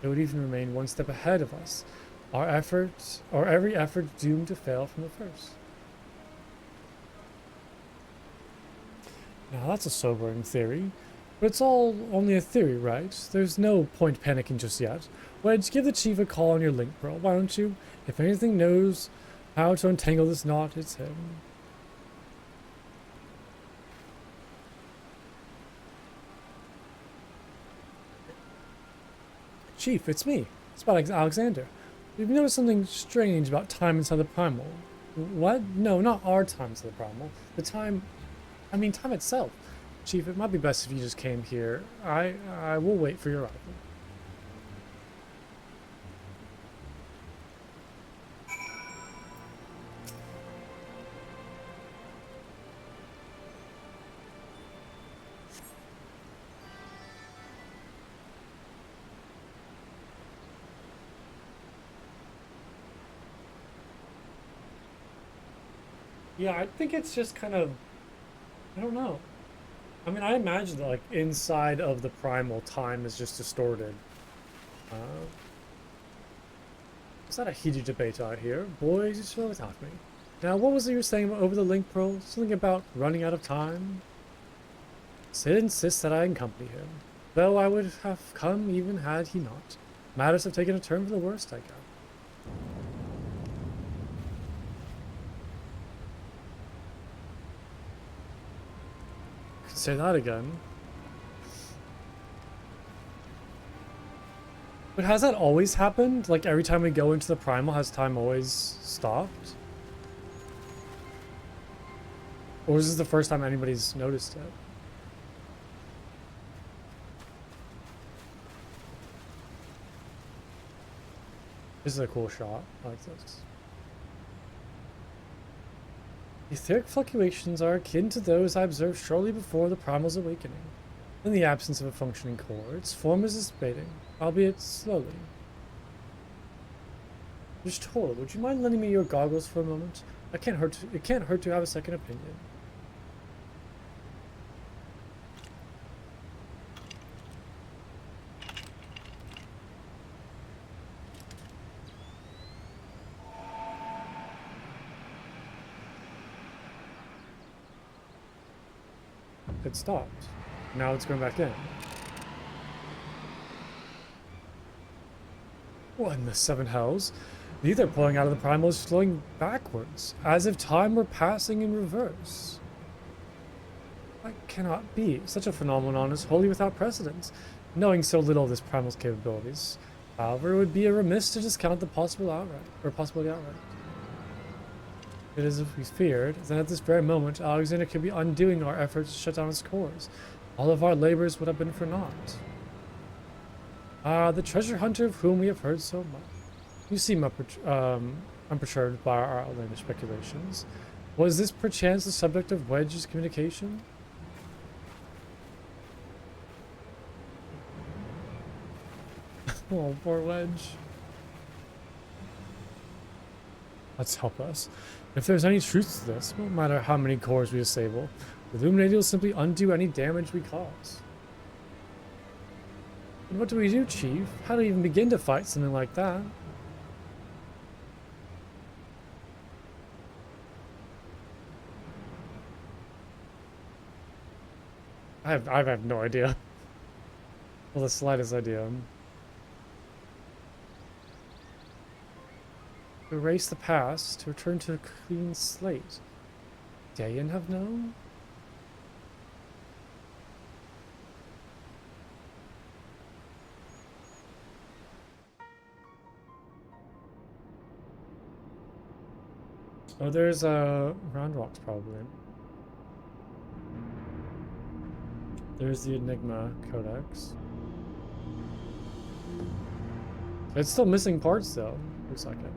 It would even remain one step ahead of us. Every effort doomed to fail from the first. Now that's a sobering theory, but it's all only a theory, right? There's no point panicking just yet. Wedge, give the chief a call on your link, bro. Why don't you? If anything knows how to untangle this knot, it's him. Chief, it's me. It's about Alexander. We've noticed something strange about time inside the primal. What? No, not our time inside the primal. The time... I mean, time itself. Chief, it might be best if you just came here. I will wait for your arrival. Yeah, I think it's just kind of... I don't know. I mean, I imagine that, like, inside of the primal, time is just distorted. Is that a heated debate out here? Boys, just go without me. Now, what was it you were saying over the link, Pearl? Something about running out of time? Sid insists that I accompany him, though I would have come even had he not. Matters have taken a turn for the worst, I guess. Say that again. But has that always happened? Like every time we go into the primal, has time always stopped? Or is this the first time anybody's noticed it? This is a cool shot. I like this. Etheric fluctuations are akin to those I observed shortly before the primal's awakening. In the absence of a functioning core, its form is dissipating, albeit slowly. Just told, would you mind lending me your goggles for a moment? It can't hurt to have a second opinion. It stopped. Now it's going back in. What in the seven hells? The ether pulling out of the primal is flowing backwards, as if time were passing in reverse. That cannot be. Such a phenomenon is wholly without precedent. Knowing so little of this primal's capabilities, however, it would be remiss to discount the possibility outright. It is if we feared, then at this very moment, Alexander could be undoing our efforts to shut down its cores. All of our labors would have been for naught. Ah, the treasure hunter of whom we have heard so much. You seem unperturbed by our outlandish speculations. Was this perchance the subject of Wedge's communication? Oh, poor Wedge. Let's help us. If there's any truth to this, no matter how many cores we disable, the Illuminati will simply undo any damage we cause. And what do we do, Chief? How do we even begin to fight something like that? I have no idea. Well, the slightest idea. To erase the past, to return to a clean slate. Dayan have known? Oh, there's round rocks probably. There's the Enigma Codex. It's still missing parts though. Looks like it.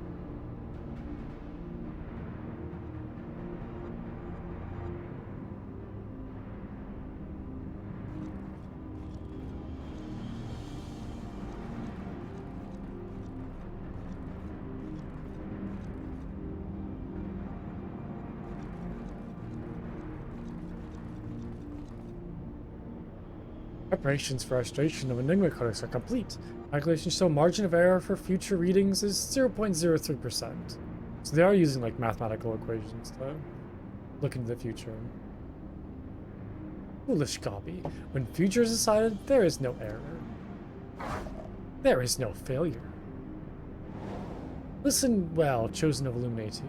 Preparations for restoration of Enigma Codex are complete. Calculations show margin of error for future readings is 0.03%. So they are using like mathematical equations to look into the future. Foolish Gobby. When future is decided, there is no error. There is no failure. Listen well, chosen of Illuminati.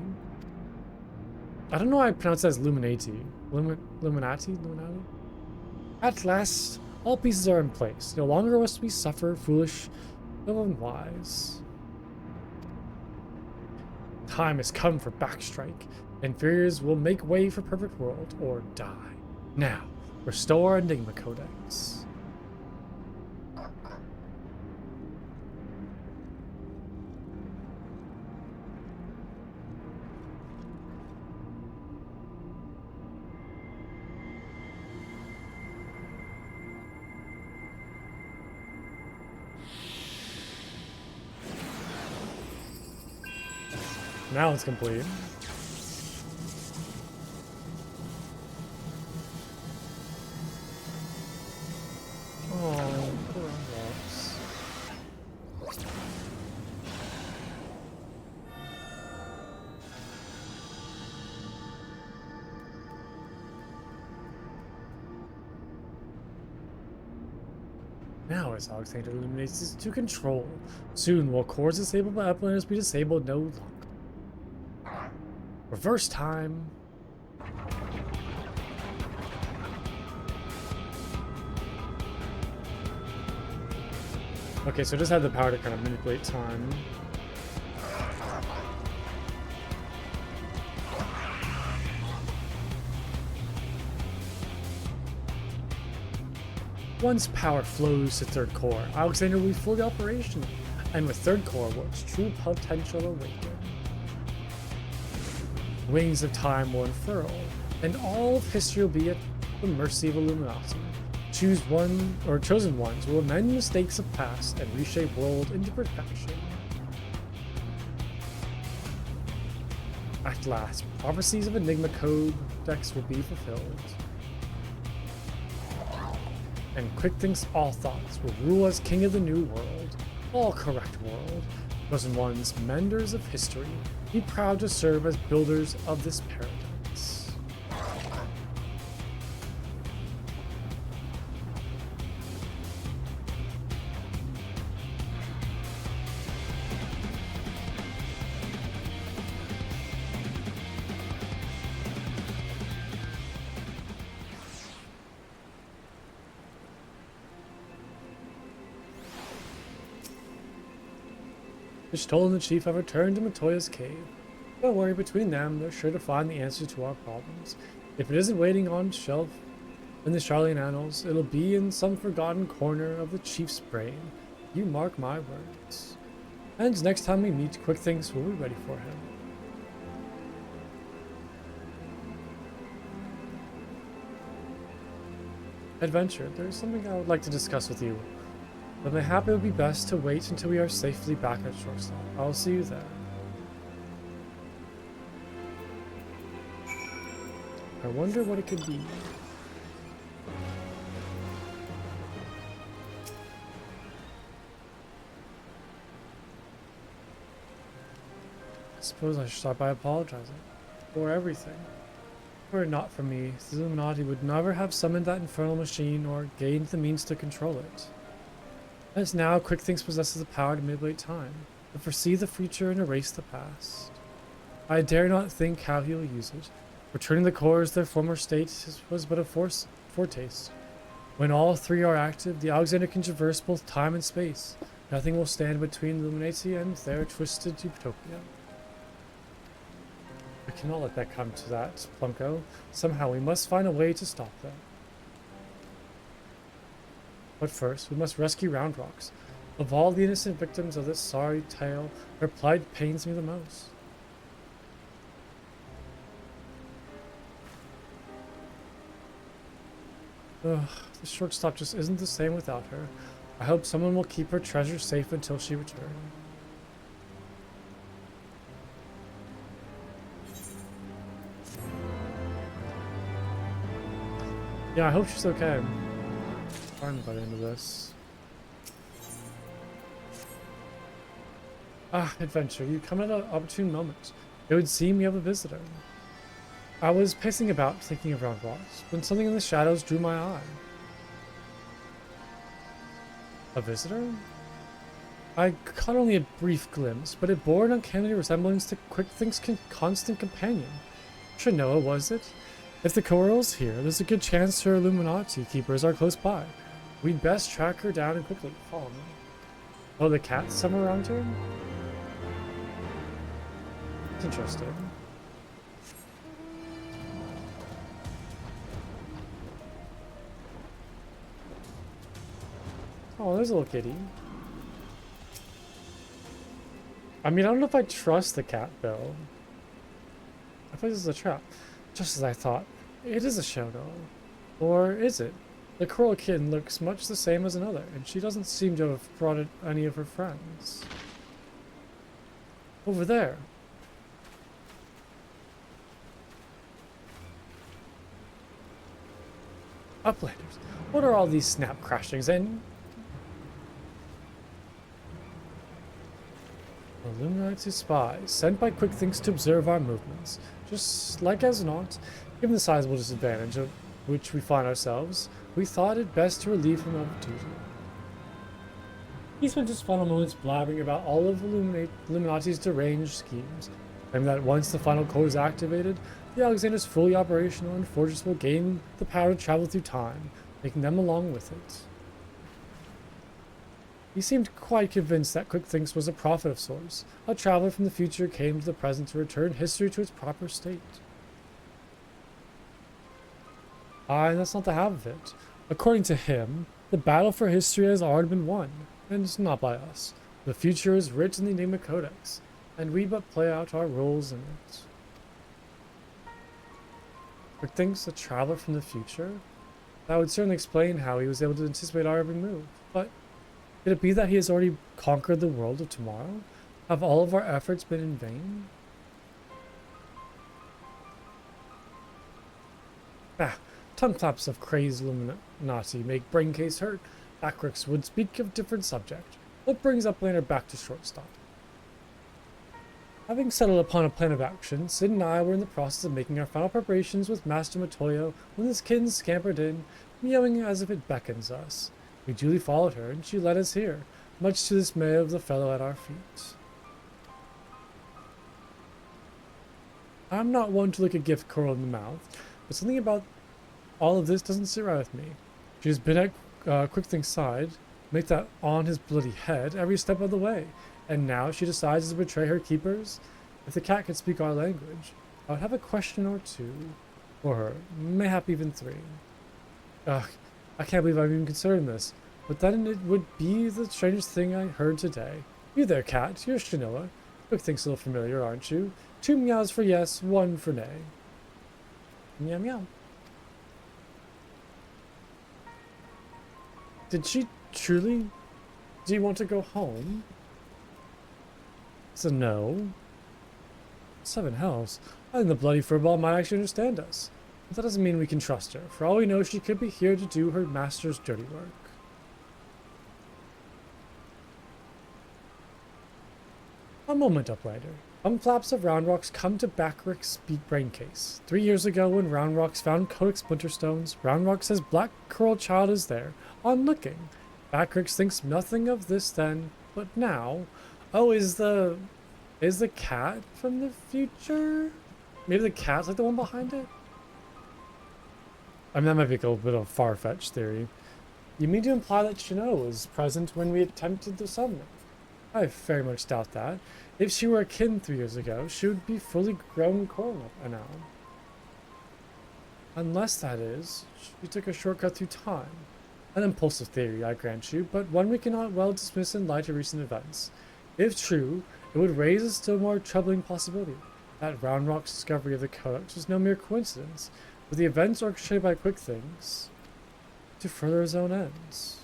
I don't know why I pronounce it as Illuminati. Illuminati? At last, all pieces are in place. No longer must we suffer, foolish, no unwise. Time has come for backstrike. Inferiors will make way for perfect world or die. Now, restore Enigma Codex. Now it's complete. Oh, poor rocks. Now, as Alexander illuminates this to control, soon will cores disabled by uplanders be disabled no longer. Reverse time. Okay, so it just had the power to kind of manipulate time. Once power flows to third core, Alexander will be fully operational, and with third core will its true potential awaken. Wings of time will unfurl, and all of history will be at the mercy of Illuminati. Chosen ones will amend mistakes of past and reshape world into perfection. At last, prophecies of Enigma Codex will be fulfilled. And Quick thinks all thoughts will rule as king of the new world, all correct world. Chosen ones, menders of history, be proud to serve as builders of this paradise. Stoll and the chief have returned to Matoya's cave. Don't worry, between them, they're sure to find the answer to our problems. If it isn't waiting on shelf in the Charlian Annals, it'll be in some forgotten corner of the chief's brain. You mark my words. And next time we meet, Quick Things will be ready for him. Adventure, there's something I would like to discuss with you. But mayhap it would be best to wait until we are safely back at Shortstop. I'll see you there. I wonder what it could be. I suppose I should start by apologizing for everything. Were it not for me, the Illuminati would never have summoned that infernal machine or gained the means to control it. As now, Quick Things possesses the power to manipulate time, to foresee the future and erase the past. I dare not think how he will use it. Returning the cores to their former state was but a foretaste. When all three are active, the Alexander can traverse both time and space. Nothing will stand between Illuminati and their twisted utopia. I cannot let that come to that, Plunko. Somehow we must find a way to stop them. But first, we must rescue Round Rocks. Of all the innocent victims of this sorry tale, her plight pains me the most. Ugh, the Shortstop just isn't the same without her. I hope someone will keep her treasure safe until she returns. Yeah, I hope she's okay. Fine by the end of this. Ah, adventure, you come at an opportune moment. It would seem you have a visitor. I was pacing about, thinking of Round Rocks, when something in the shadows drew my eye. A visitor? I caught only a brief glimpse, but it bore an uncanny resemblance to Quick Think's constant companion. Shanoa, was it? If the Coral's here, there's a good chance her Illuminati keepers are close by. We'd best track her down and quickly follow me. Oh, the cat's somewhere around here? It's interesting. Oh, there's a little kitty. I mean, I don't know if I trust the cat, though. I thought this is a trap. Just as I thought. It is a shadow. Or is it? The coral kitten looks much the same as another, and she doesn't seem to have brought any of her friends. Over there. Uplanders, what are all these snap crashings and... Illuminati spies, sent by Quick Things to observe our movements. Just like as not, given the sizable disadvantage of which we find ourselves, we thought it best to relieve him of duty. He spent his final moments blabbering about all of Illuminati's deranged schemes, claiming that once the final core is activated, the Alexander is fully operational and forges will gain the power to travel through time, taking them along with it. He seemed quite convinced that Quick Thinks was a prophet of sorts. A traveler from the future came to the present to return history to its proper state. And that's not the half of it. According to him, the battle for history has already been won, and it's not by us. The future is written in the Enigma Codex, and we but play out our roles in it. Quick Thinks, a traveler from the future? That would certainly explain how he was able to anticipate our every move, but could it be that he has already conquered the world of tomorrow? Have all of our efforts been in vain? Tongue claps of crazed Illuminati make Braincase hurt. Backricks would speak of different subject. What brings Uplander back to shortstop? Having settled upon a plan of action, Sid and I were in the process of making our final preparations with Master Matoyo when his kin scampered in, meowing as if it beckons us. We duly followed her, and she led us here, much to the dismay of the fellow at our feet. I'm not one to lick a gift curl in the mouth, but something about all of this doesn't sit right with me. She has been at Quick Think's side, make that on his bloody head every step of the way, and now she decides to betray her keepers? If the cat could speak our language, I would have a question or two for her, mayhap even 3. Ugh, I can't believe I'm even considering this, but then it would be the strangest thing I heard today. You there, cat, you're Shanoa. Quick Think's a little familiar, aren't you? 2 meows for yes, 1 for nay. Meow meow. Did she truly? Do you want to go home? It's a no. 7 hells. I think the bloody furball might actually understand us. But that doesn't mean we can trust her. For all we know, she could be here to do her master's dirty work. A moment, Uplander. Flaps of Round Rocks come to Backricks' Braincase. 3 years ago, when Round Rocks found Codex Splinterstones, Round Rocks says Black Curl Child is there, on looking. Backricks thinks nothing of this then, but now... Oh, is the cat from the future? Maybe the cat's like the one behind it? I mean, that might be a little bit of a far-fetched theory. You mean to imply that Shino was present when we attempted the summon? I very much doubt that. If she were a kin 3 years ago, she would be fully grown corn now. Unless, that is, she took a shortcut through time. An impulsive theory, I grant you, but one we cannot well dismiss in light of recent events. If true, it would raise a still more troubling possibility. That Round Rock's discovery of the Codex was no mere coincidence, but the events orchestrated by Quick Things to further his own ends.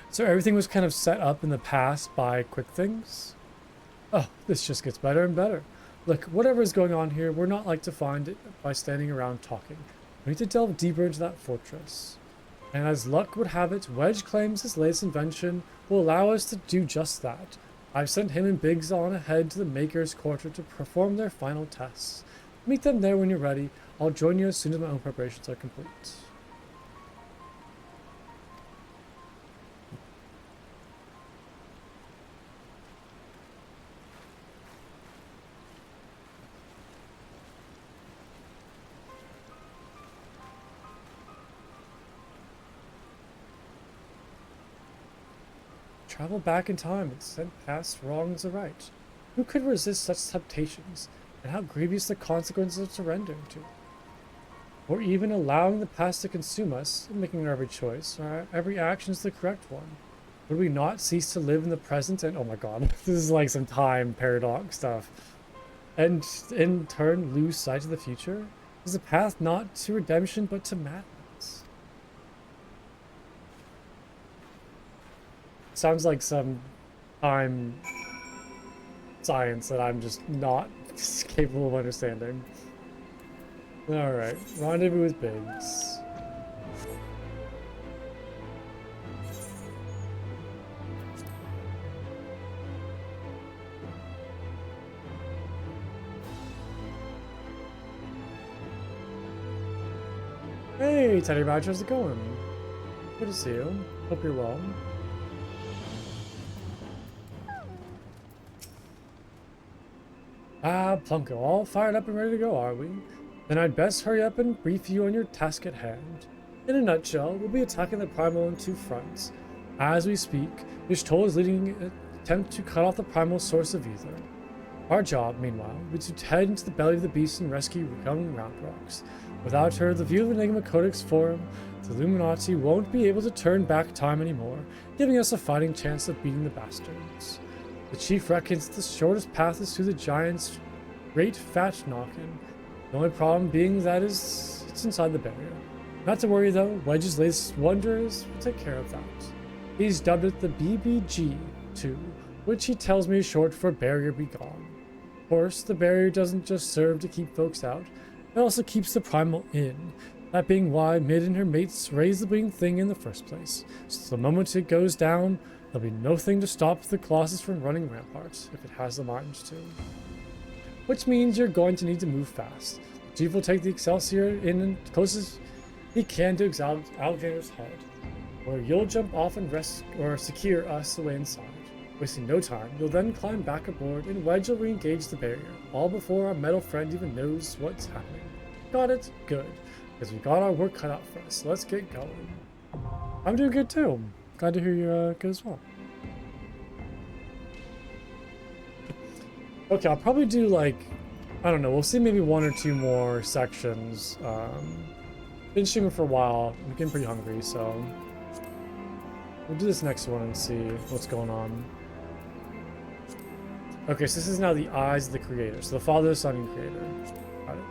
So everything was kind of set up in the past by Quick Things? Oh, this just gets better and better. Look, whatever is going on here, we're not like to find it by standing around talking. We need to delve deeper into that fortress. And as luck would have it, Wedge claims his latest invention will allow us to do just that. I've sent him and Biggs on ahead to the Maker's Quarter to perform their final tests. Meet them there when you're ready. I'll join you as soon as my own preparations are complete. Travel back in time and set past wrongs aright. Who could resist such temptations, and how grievous the consequences of surrendering to? Or even allowing the past to consume us, and making our every choice, or every action is the correct one. Would we not cease to live in the present and, oh my god, this is like some time paradox stuff, and in turn lose sight of the future? Is the path not to redemption but to madness? Sounds like some time science that I'm just not capable of understanding. Alright, rendezvous with Biggs. Hey, Teddy Badger, how's it going? Good to see you. Hope you're well. Ah, Plunko, all fired up and ready to go, are we? Then I'd best hurry up and brief you on your task at hand. In a nutshell, we'll be attacking the Primal on two fronts. As we speak, Ishtola is leading an attempt to cut off the Primal source of ether. Our job, meanwhile, is to head into the belly of the beast and rescue young Round Rocks. Without her, the View of Enigma Codex Forum, the Illuminati won't be able to turn back time anymore, giving us a fighting chance of beating the bastards. The chief reckons the shortest path is through the giant's great fat noggin. The only problem being that it's inside the barrier. Not to worry though, Wedge's latest wonders will take care of that. He's dubbed it the BBG-2, which he tells me is short for Barrier Be Gone. Of course, the barrier doesn't just serve to keep folks out, it also keeps the Primal in. That being why Mid and her mates raised the bleeding thing in the first place. So the moment it goes down, there'll be nothing to stop the Colossus from running rampart, if it has the minds to. Which means you're going to need to move fast. The Chief will take the Excelsior in as close as he can to Alexander's head, where you'll jump off and secure us away inside. Wasting no time, you'll then climb back aboard and Wedge will re-engage the barrier, all before our metal friend even knows what's happening. Got it? Good. Because we got our work cut out for us, so let's get going. I'm doing good too. Glad to hear you're good as well. Okay, I'll probably do like, I don't know, we'll see maybe one or two more sections. Been streaming for a while, I'm getting pretty hungry, so we'll do this next one and see what's going on. Okay, so this is now the eyes of the creator, so the Father, Son, and Creator. Got it.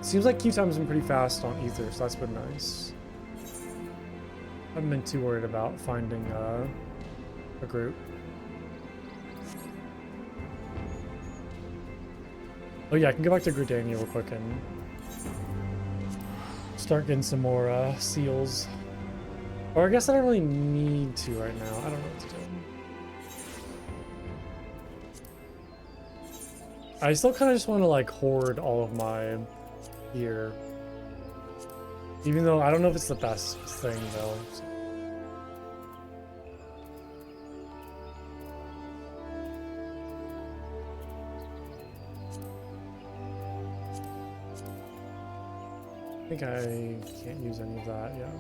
Seems like queue time's been pretty fast on Ether, so that's been nice. I haven't been too worried about finding a group. Oh yeah, I can go back to Gridania real quick and start getting some more seals. Or I guess I don't really need to right now. I don't know what to do. I still kind of just want to like hoard all of my gear. Even though I don't know if it's the best thing though. I think I can't use any of that, yeah.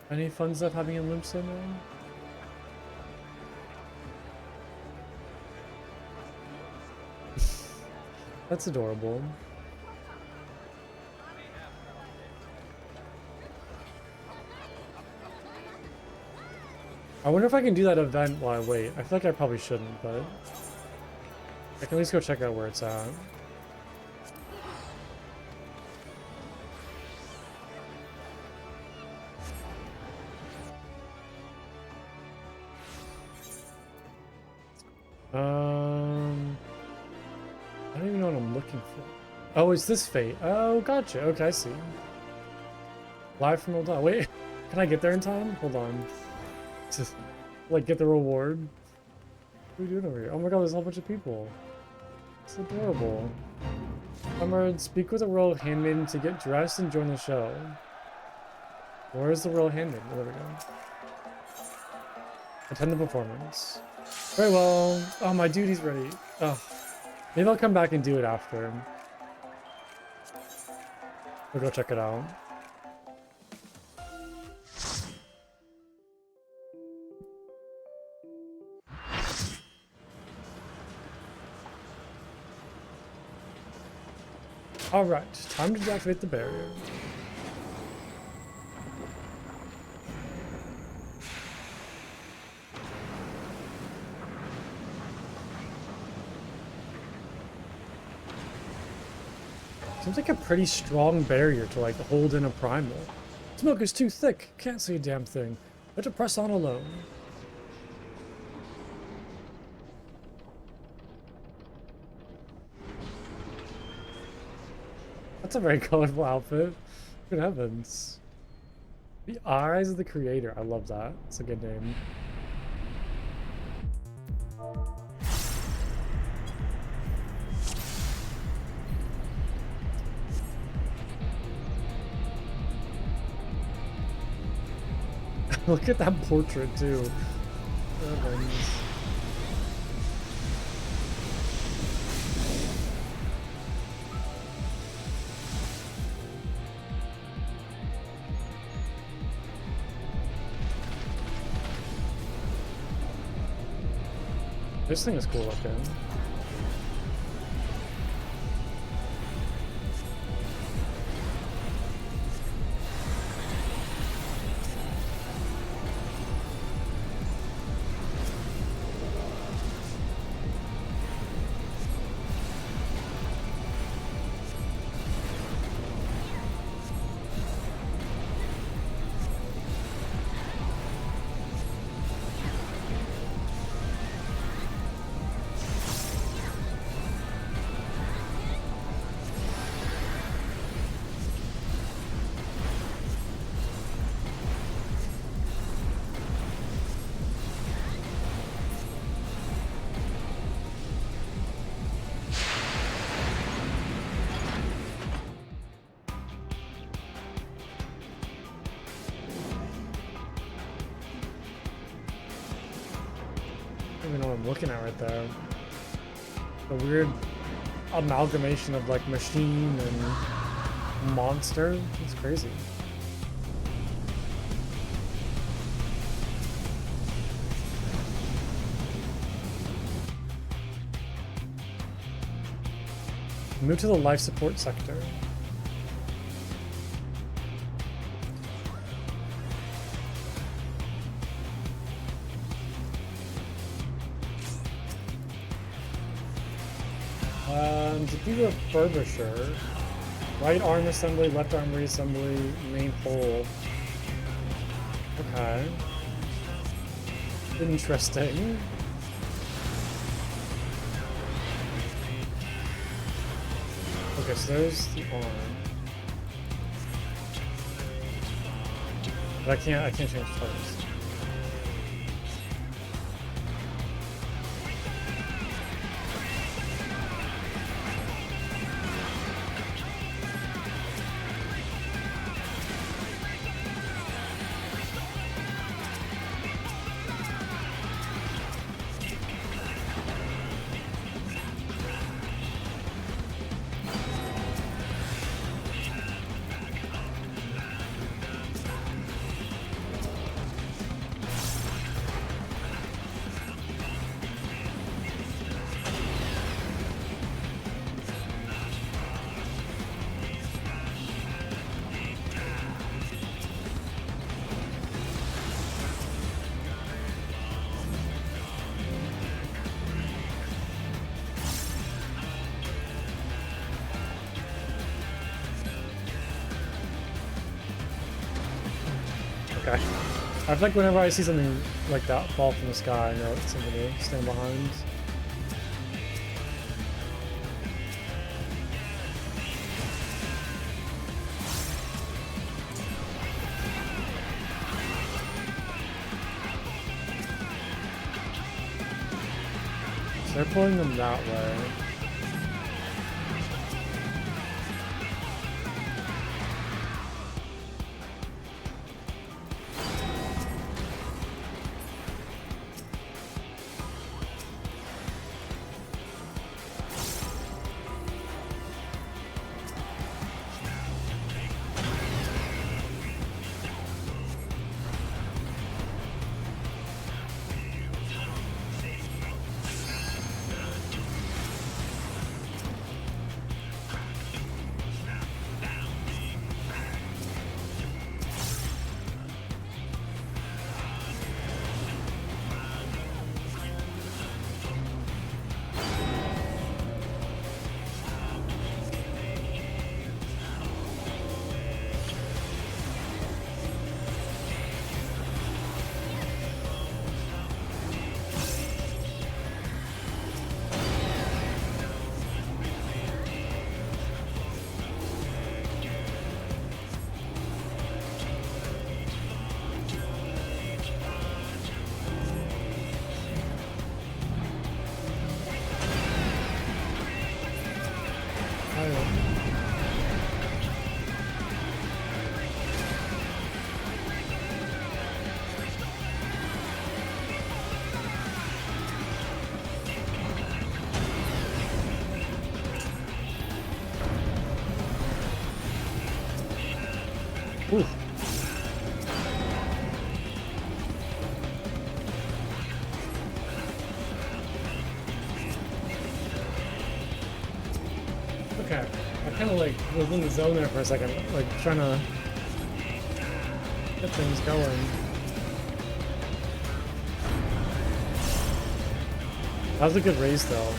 Any fun stuff having in Limsa now? That's adorable. I wonder if I can do that event while I wait. I feel like I probably shouldn't, but I can at least go check out where it's at. I don't even know what I'm looking for. Oh, it's this fate. Oh, gotcha. Okay, I see. Live from Old Dawn. Wait, can I get there in time? Hold on. Just like get the reward. What are we doing over here? Oh my god, there's a whole bunch of people. It's adorable. Comrade, speak with the royal handmaiden to get dressed and join the show. Where is the royal handmaiden? Oh, there we go. Attend the performance. Very well. Oh, my duty's ready. Oh, maybe I'll come back and do it after. We'll go check it out. Alright, time to deactivate the barrier. Seems like a pretty strong barrier to like hold in a primal. Smoke is too thick, can't see a damn thing. Better press on alone. That's a very colorful outfit. Good heavens. The Eyes of the Creator. I love that. It's a good name. Look at that portrait too. Heavens. This thing is cool looking. I don't even know what I'm looking at right there. A weird amalgamation of like machine and monster. It's crazy. Move to the life support sector. To be the refurbisher, right arm assembly, left arm reassembly, main pole. Okay. Interesting. Okay, so there's the arm. But I can't change parts. Okay. I feel like whenever I see something like that fall from the sky, I know it's somebody to stand behind. So they're pulling them that way. kind of like was in the zone there for a second, like trying to get things going. That was a good race though.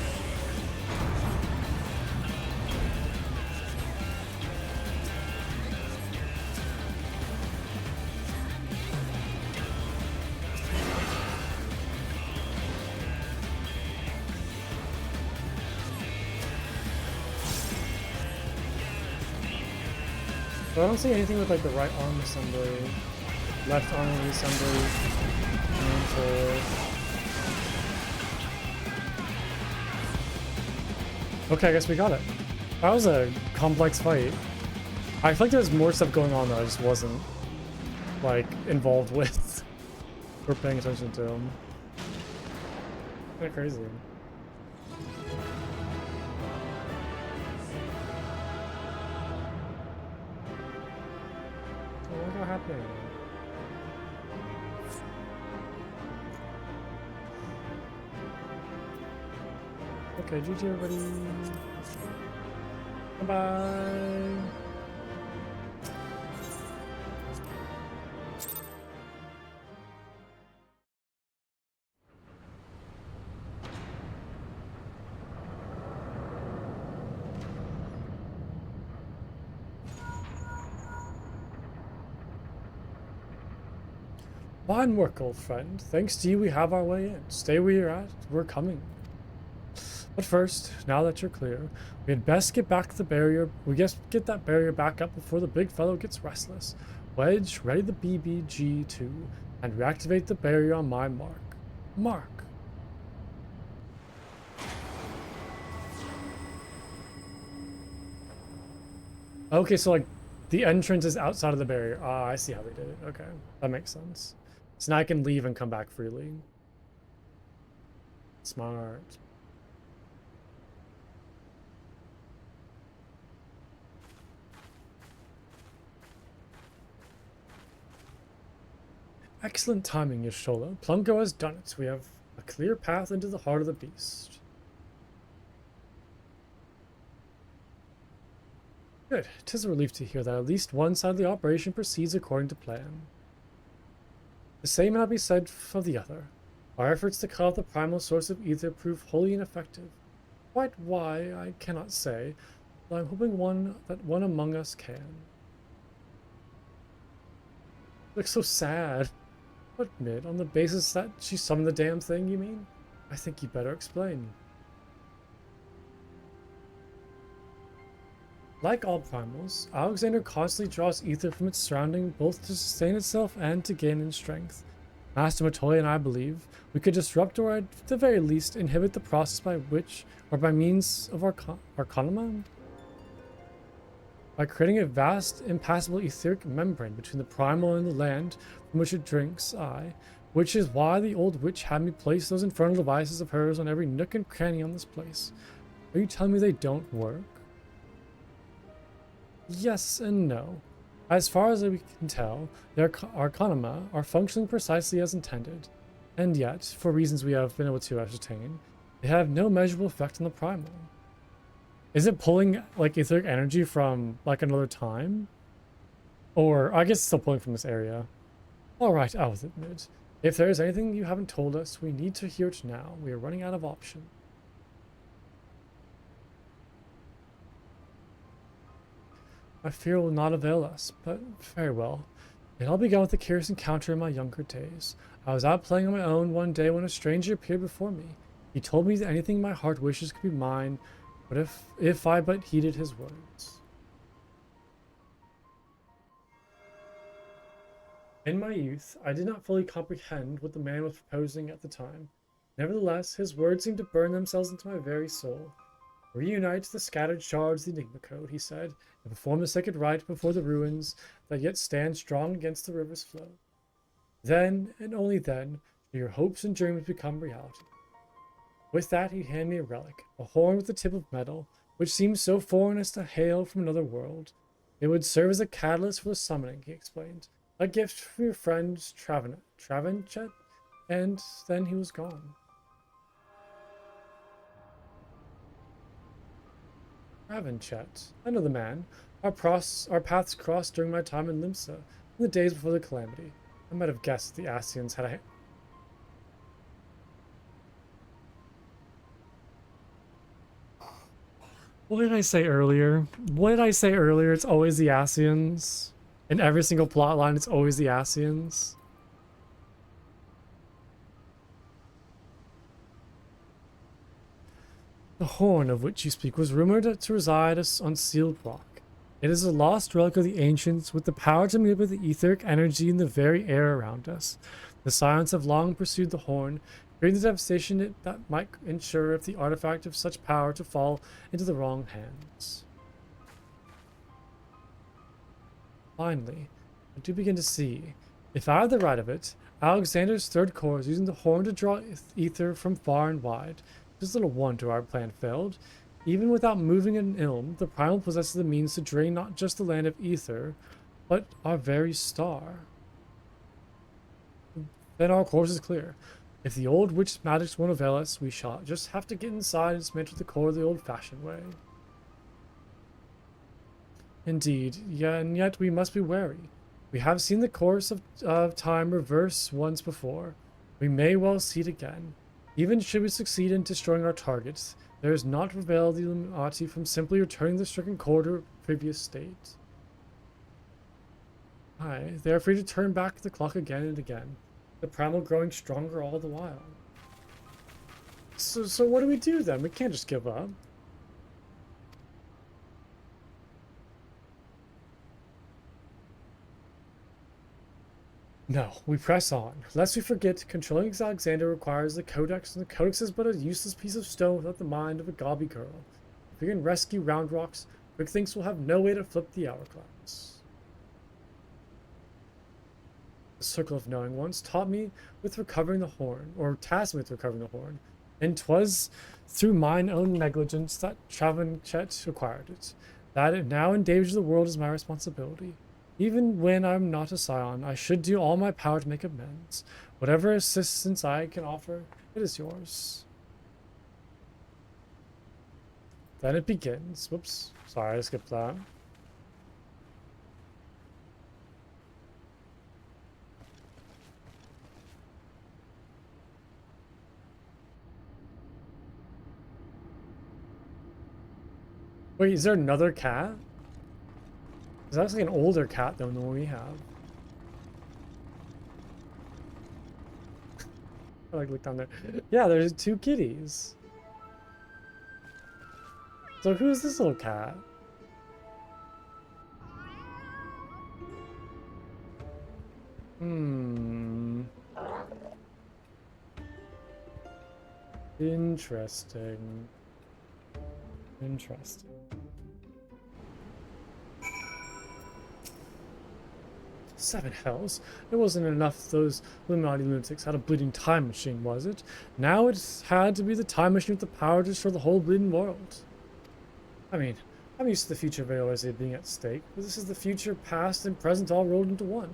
So I don't see anything with like the right arm assembly, left arm assembly, and okay, I guess we got it. That was a complex fight. I feel like there was more stuff going on that I just wasn't like involved with or paying attention to. Kind of crazy. What happened? Okay, GG everybody. Bye-bye. Fine work, old friend. Thanks to you, we have our way in. Stay where you're at. We're coming. But first, now that you're clear, we had best get back the barrier. We guess get that barrier back up before the big fellow gets restless. Wedge, ready the BBG2, and reactivate the barrier on my mark. Mark. Okay, so like the entrance is outside of the barrier. Ah, I see how they did it. Okay, that makes sense. So now I can leave and come back freely. Smart. Excellent timing, Yashola. Plunko has done it. We have a clear path into the heart of the beast. Good. 'Tis a relief to hear that at least one side of the operation proceeds according to plan. The same cannot be said of the other. Our efforts to cut off the primal source of ether prove wholly ineffective. Quite why, I cannot say, but I'm hoping that one among us can. Looks so sad. What, Mid? On the basis that she summoned the damn thing, you mean? I think you better explain. Like all primals, Alexander constantly draws ether from its surrounding both to sustain itself and to gain in strength. Master Matoya and I believe we could disrupt or at the very least inhibit the process by which, or by means of Arcanima? By creating a vast, impassable etheric membrane between the primal and the land from which it drinks, which is why the old witch had me place those infernal devices of hers on every nook and cranny on this place. Are you telling me they don't work? Yes and no. As far as we can tell, their Arcanima are functioning precisely as intended, and yet, for reasons we have been able to ascertain, they have no measurable effect on the primal. Is it pulling, like, etheric energy from, like, another time? Or, I guess it's still pulling from this area. Alright, I'll admit. If there is anything you haven't told us, we need to hear it now. We are running out of options. My fear will not avail us, but very well. It all began with a curious encounter in my younger days. I was out playing on my own one day when a stranger appeared before me. He told me that anything my heart wishes could be mine, but if I but heeded his words. In my youth, I did not fully comprehend what the man was proposing at the time. Nevertheless, his words seemed to burn themselves into my very soul. Reunite the scattered shards of the Enigma Code, he said, and perform the sacred rite before the ruins that yet stand strong against the river's flow. Then, and only then, do your hopes and dreams become reality. With that, he handed me a relic, a horn with a tip of metal, which seemed so foreign as to hail from another world. It would serve as a catalyst for the summoning, he explained. A gift from your friend Travinchet, and then he was gone. Ravenchet. I know the man. Our paths crossed during my time in Limsa, in the days before the calamity. I might have guessed the Asians had a... What did I say earlier? What did I say earlier? It's always the Asians. In every single plot line, it's always the Asians. The horn of which you speak was rumored to reside on Sealed Rock. It is a lost relic of the ancients with the power to manipulate the etheric energy in the very air around us. The Scions have long pursued the horn, fearing the devastation that might ensure if the artifact of such power to fall into the wrong hands. Finally, I do begin to see. If I had the right of it, Alexander's third corps is using the horn to draw ether from far and wide. It is little wonder our plan failed. Even without moving an ilm, the primal possesses the means to drain not just the land of ether, but our very star. Then our course is clear. If the old witch's magics won't avail us, we shall just have to get inside and dismantle the core the old-fashioned way. Indeed, yeah, and yet we must be wary. We have seen the course of time reverse once before. We may well see it again. Even should we succeed in destroying our targets, there is not to prevail the Illuminati from simply returning the stricken core to previous state. Aye, they are free to turn back the clock again and again, the primal growing stronger all the while. So what do we do then? We can't just give up. No, we press on. Lest we forget, controlling Alexander requires the Codex, and the Codex is but a useless piece of stone without the mind of a gobby girl. If we can rescue Round Rocks, Rick thinks we'll have no way to flip the hourglass. The Circle of Knowing once taught me with recovering the horn, or tasked me with recovering the horn, and 'twas through mine own negligence that Travenchet acquired it. That it now endangers the world is my responsibility. Even when I'm not a scion, I should do all my power to make amends. Whatever assistance I can offer, it is yours. Then it begins. Whoops. Sorry, I skipped that. Wait, is there another cat? That's like an older cat though than the one we have. I like look down there. Yeah, there's two kitties. So who's this little cat? Interesting. Interesting. 7 hells. It wasn't enough those Illuminati lunatics had a bleeding time machine, was it? Now it had to be the time machine with the power to destroy the whole bleeding world. I mean, I'm used to the future very always being at stake, but this is the future, past, and present all rolled into one.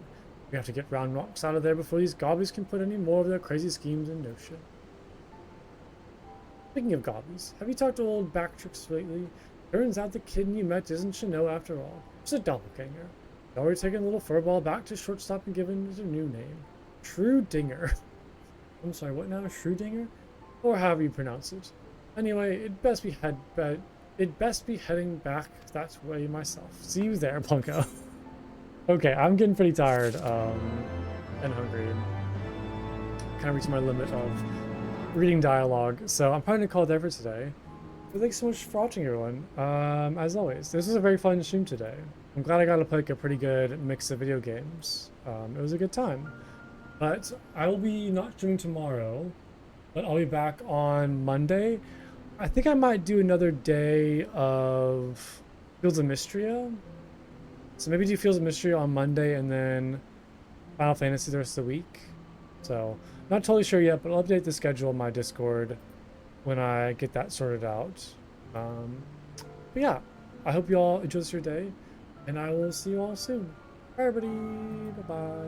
We have to get Round Rocks out of there before these gobbies can put any more of their crazy schemes in motion. Speaking of gobbies, have you talked to old Backtricks lately? Turns out the kid you met isn't Chanel after all. It's a doppelganger. Already taken a little furball back to shortstop and given it a new name. True Dinger. I'm sorry, what now? Schrödinger? Or however you pronounce it. Anyway, it'd best be heading back that way myself. See you there, Plunko. Okay, I'm getting pretty tired and hungry. Kind of reaching my limit of reading dialogue, so I'm probably gonna call it there for today. But thanks so much for watching, everyone. As always, this was a very fun stream today. I'm glad I got to play a pretty good mix of video games. It was a good time. But I will be not streaming tomorrow, but I'll be back on Monday. I think I might do another day of Fields of Mystria. So maybe do Fields of Mystria on Monday and then Final Fantasy the rest of the week. So, not totally sure yet, but I'll update the schedule on my Discord when I get that sorted out. But yeah, I hope you all enjoy this your day, and I will see you all soon. Bye, everybody. Bye-bye.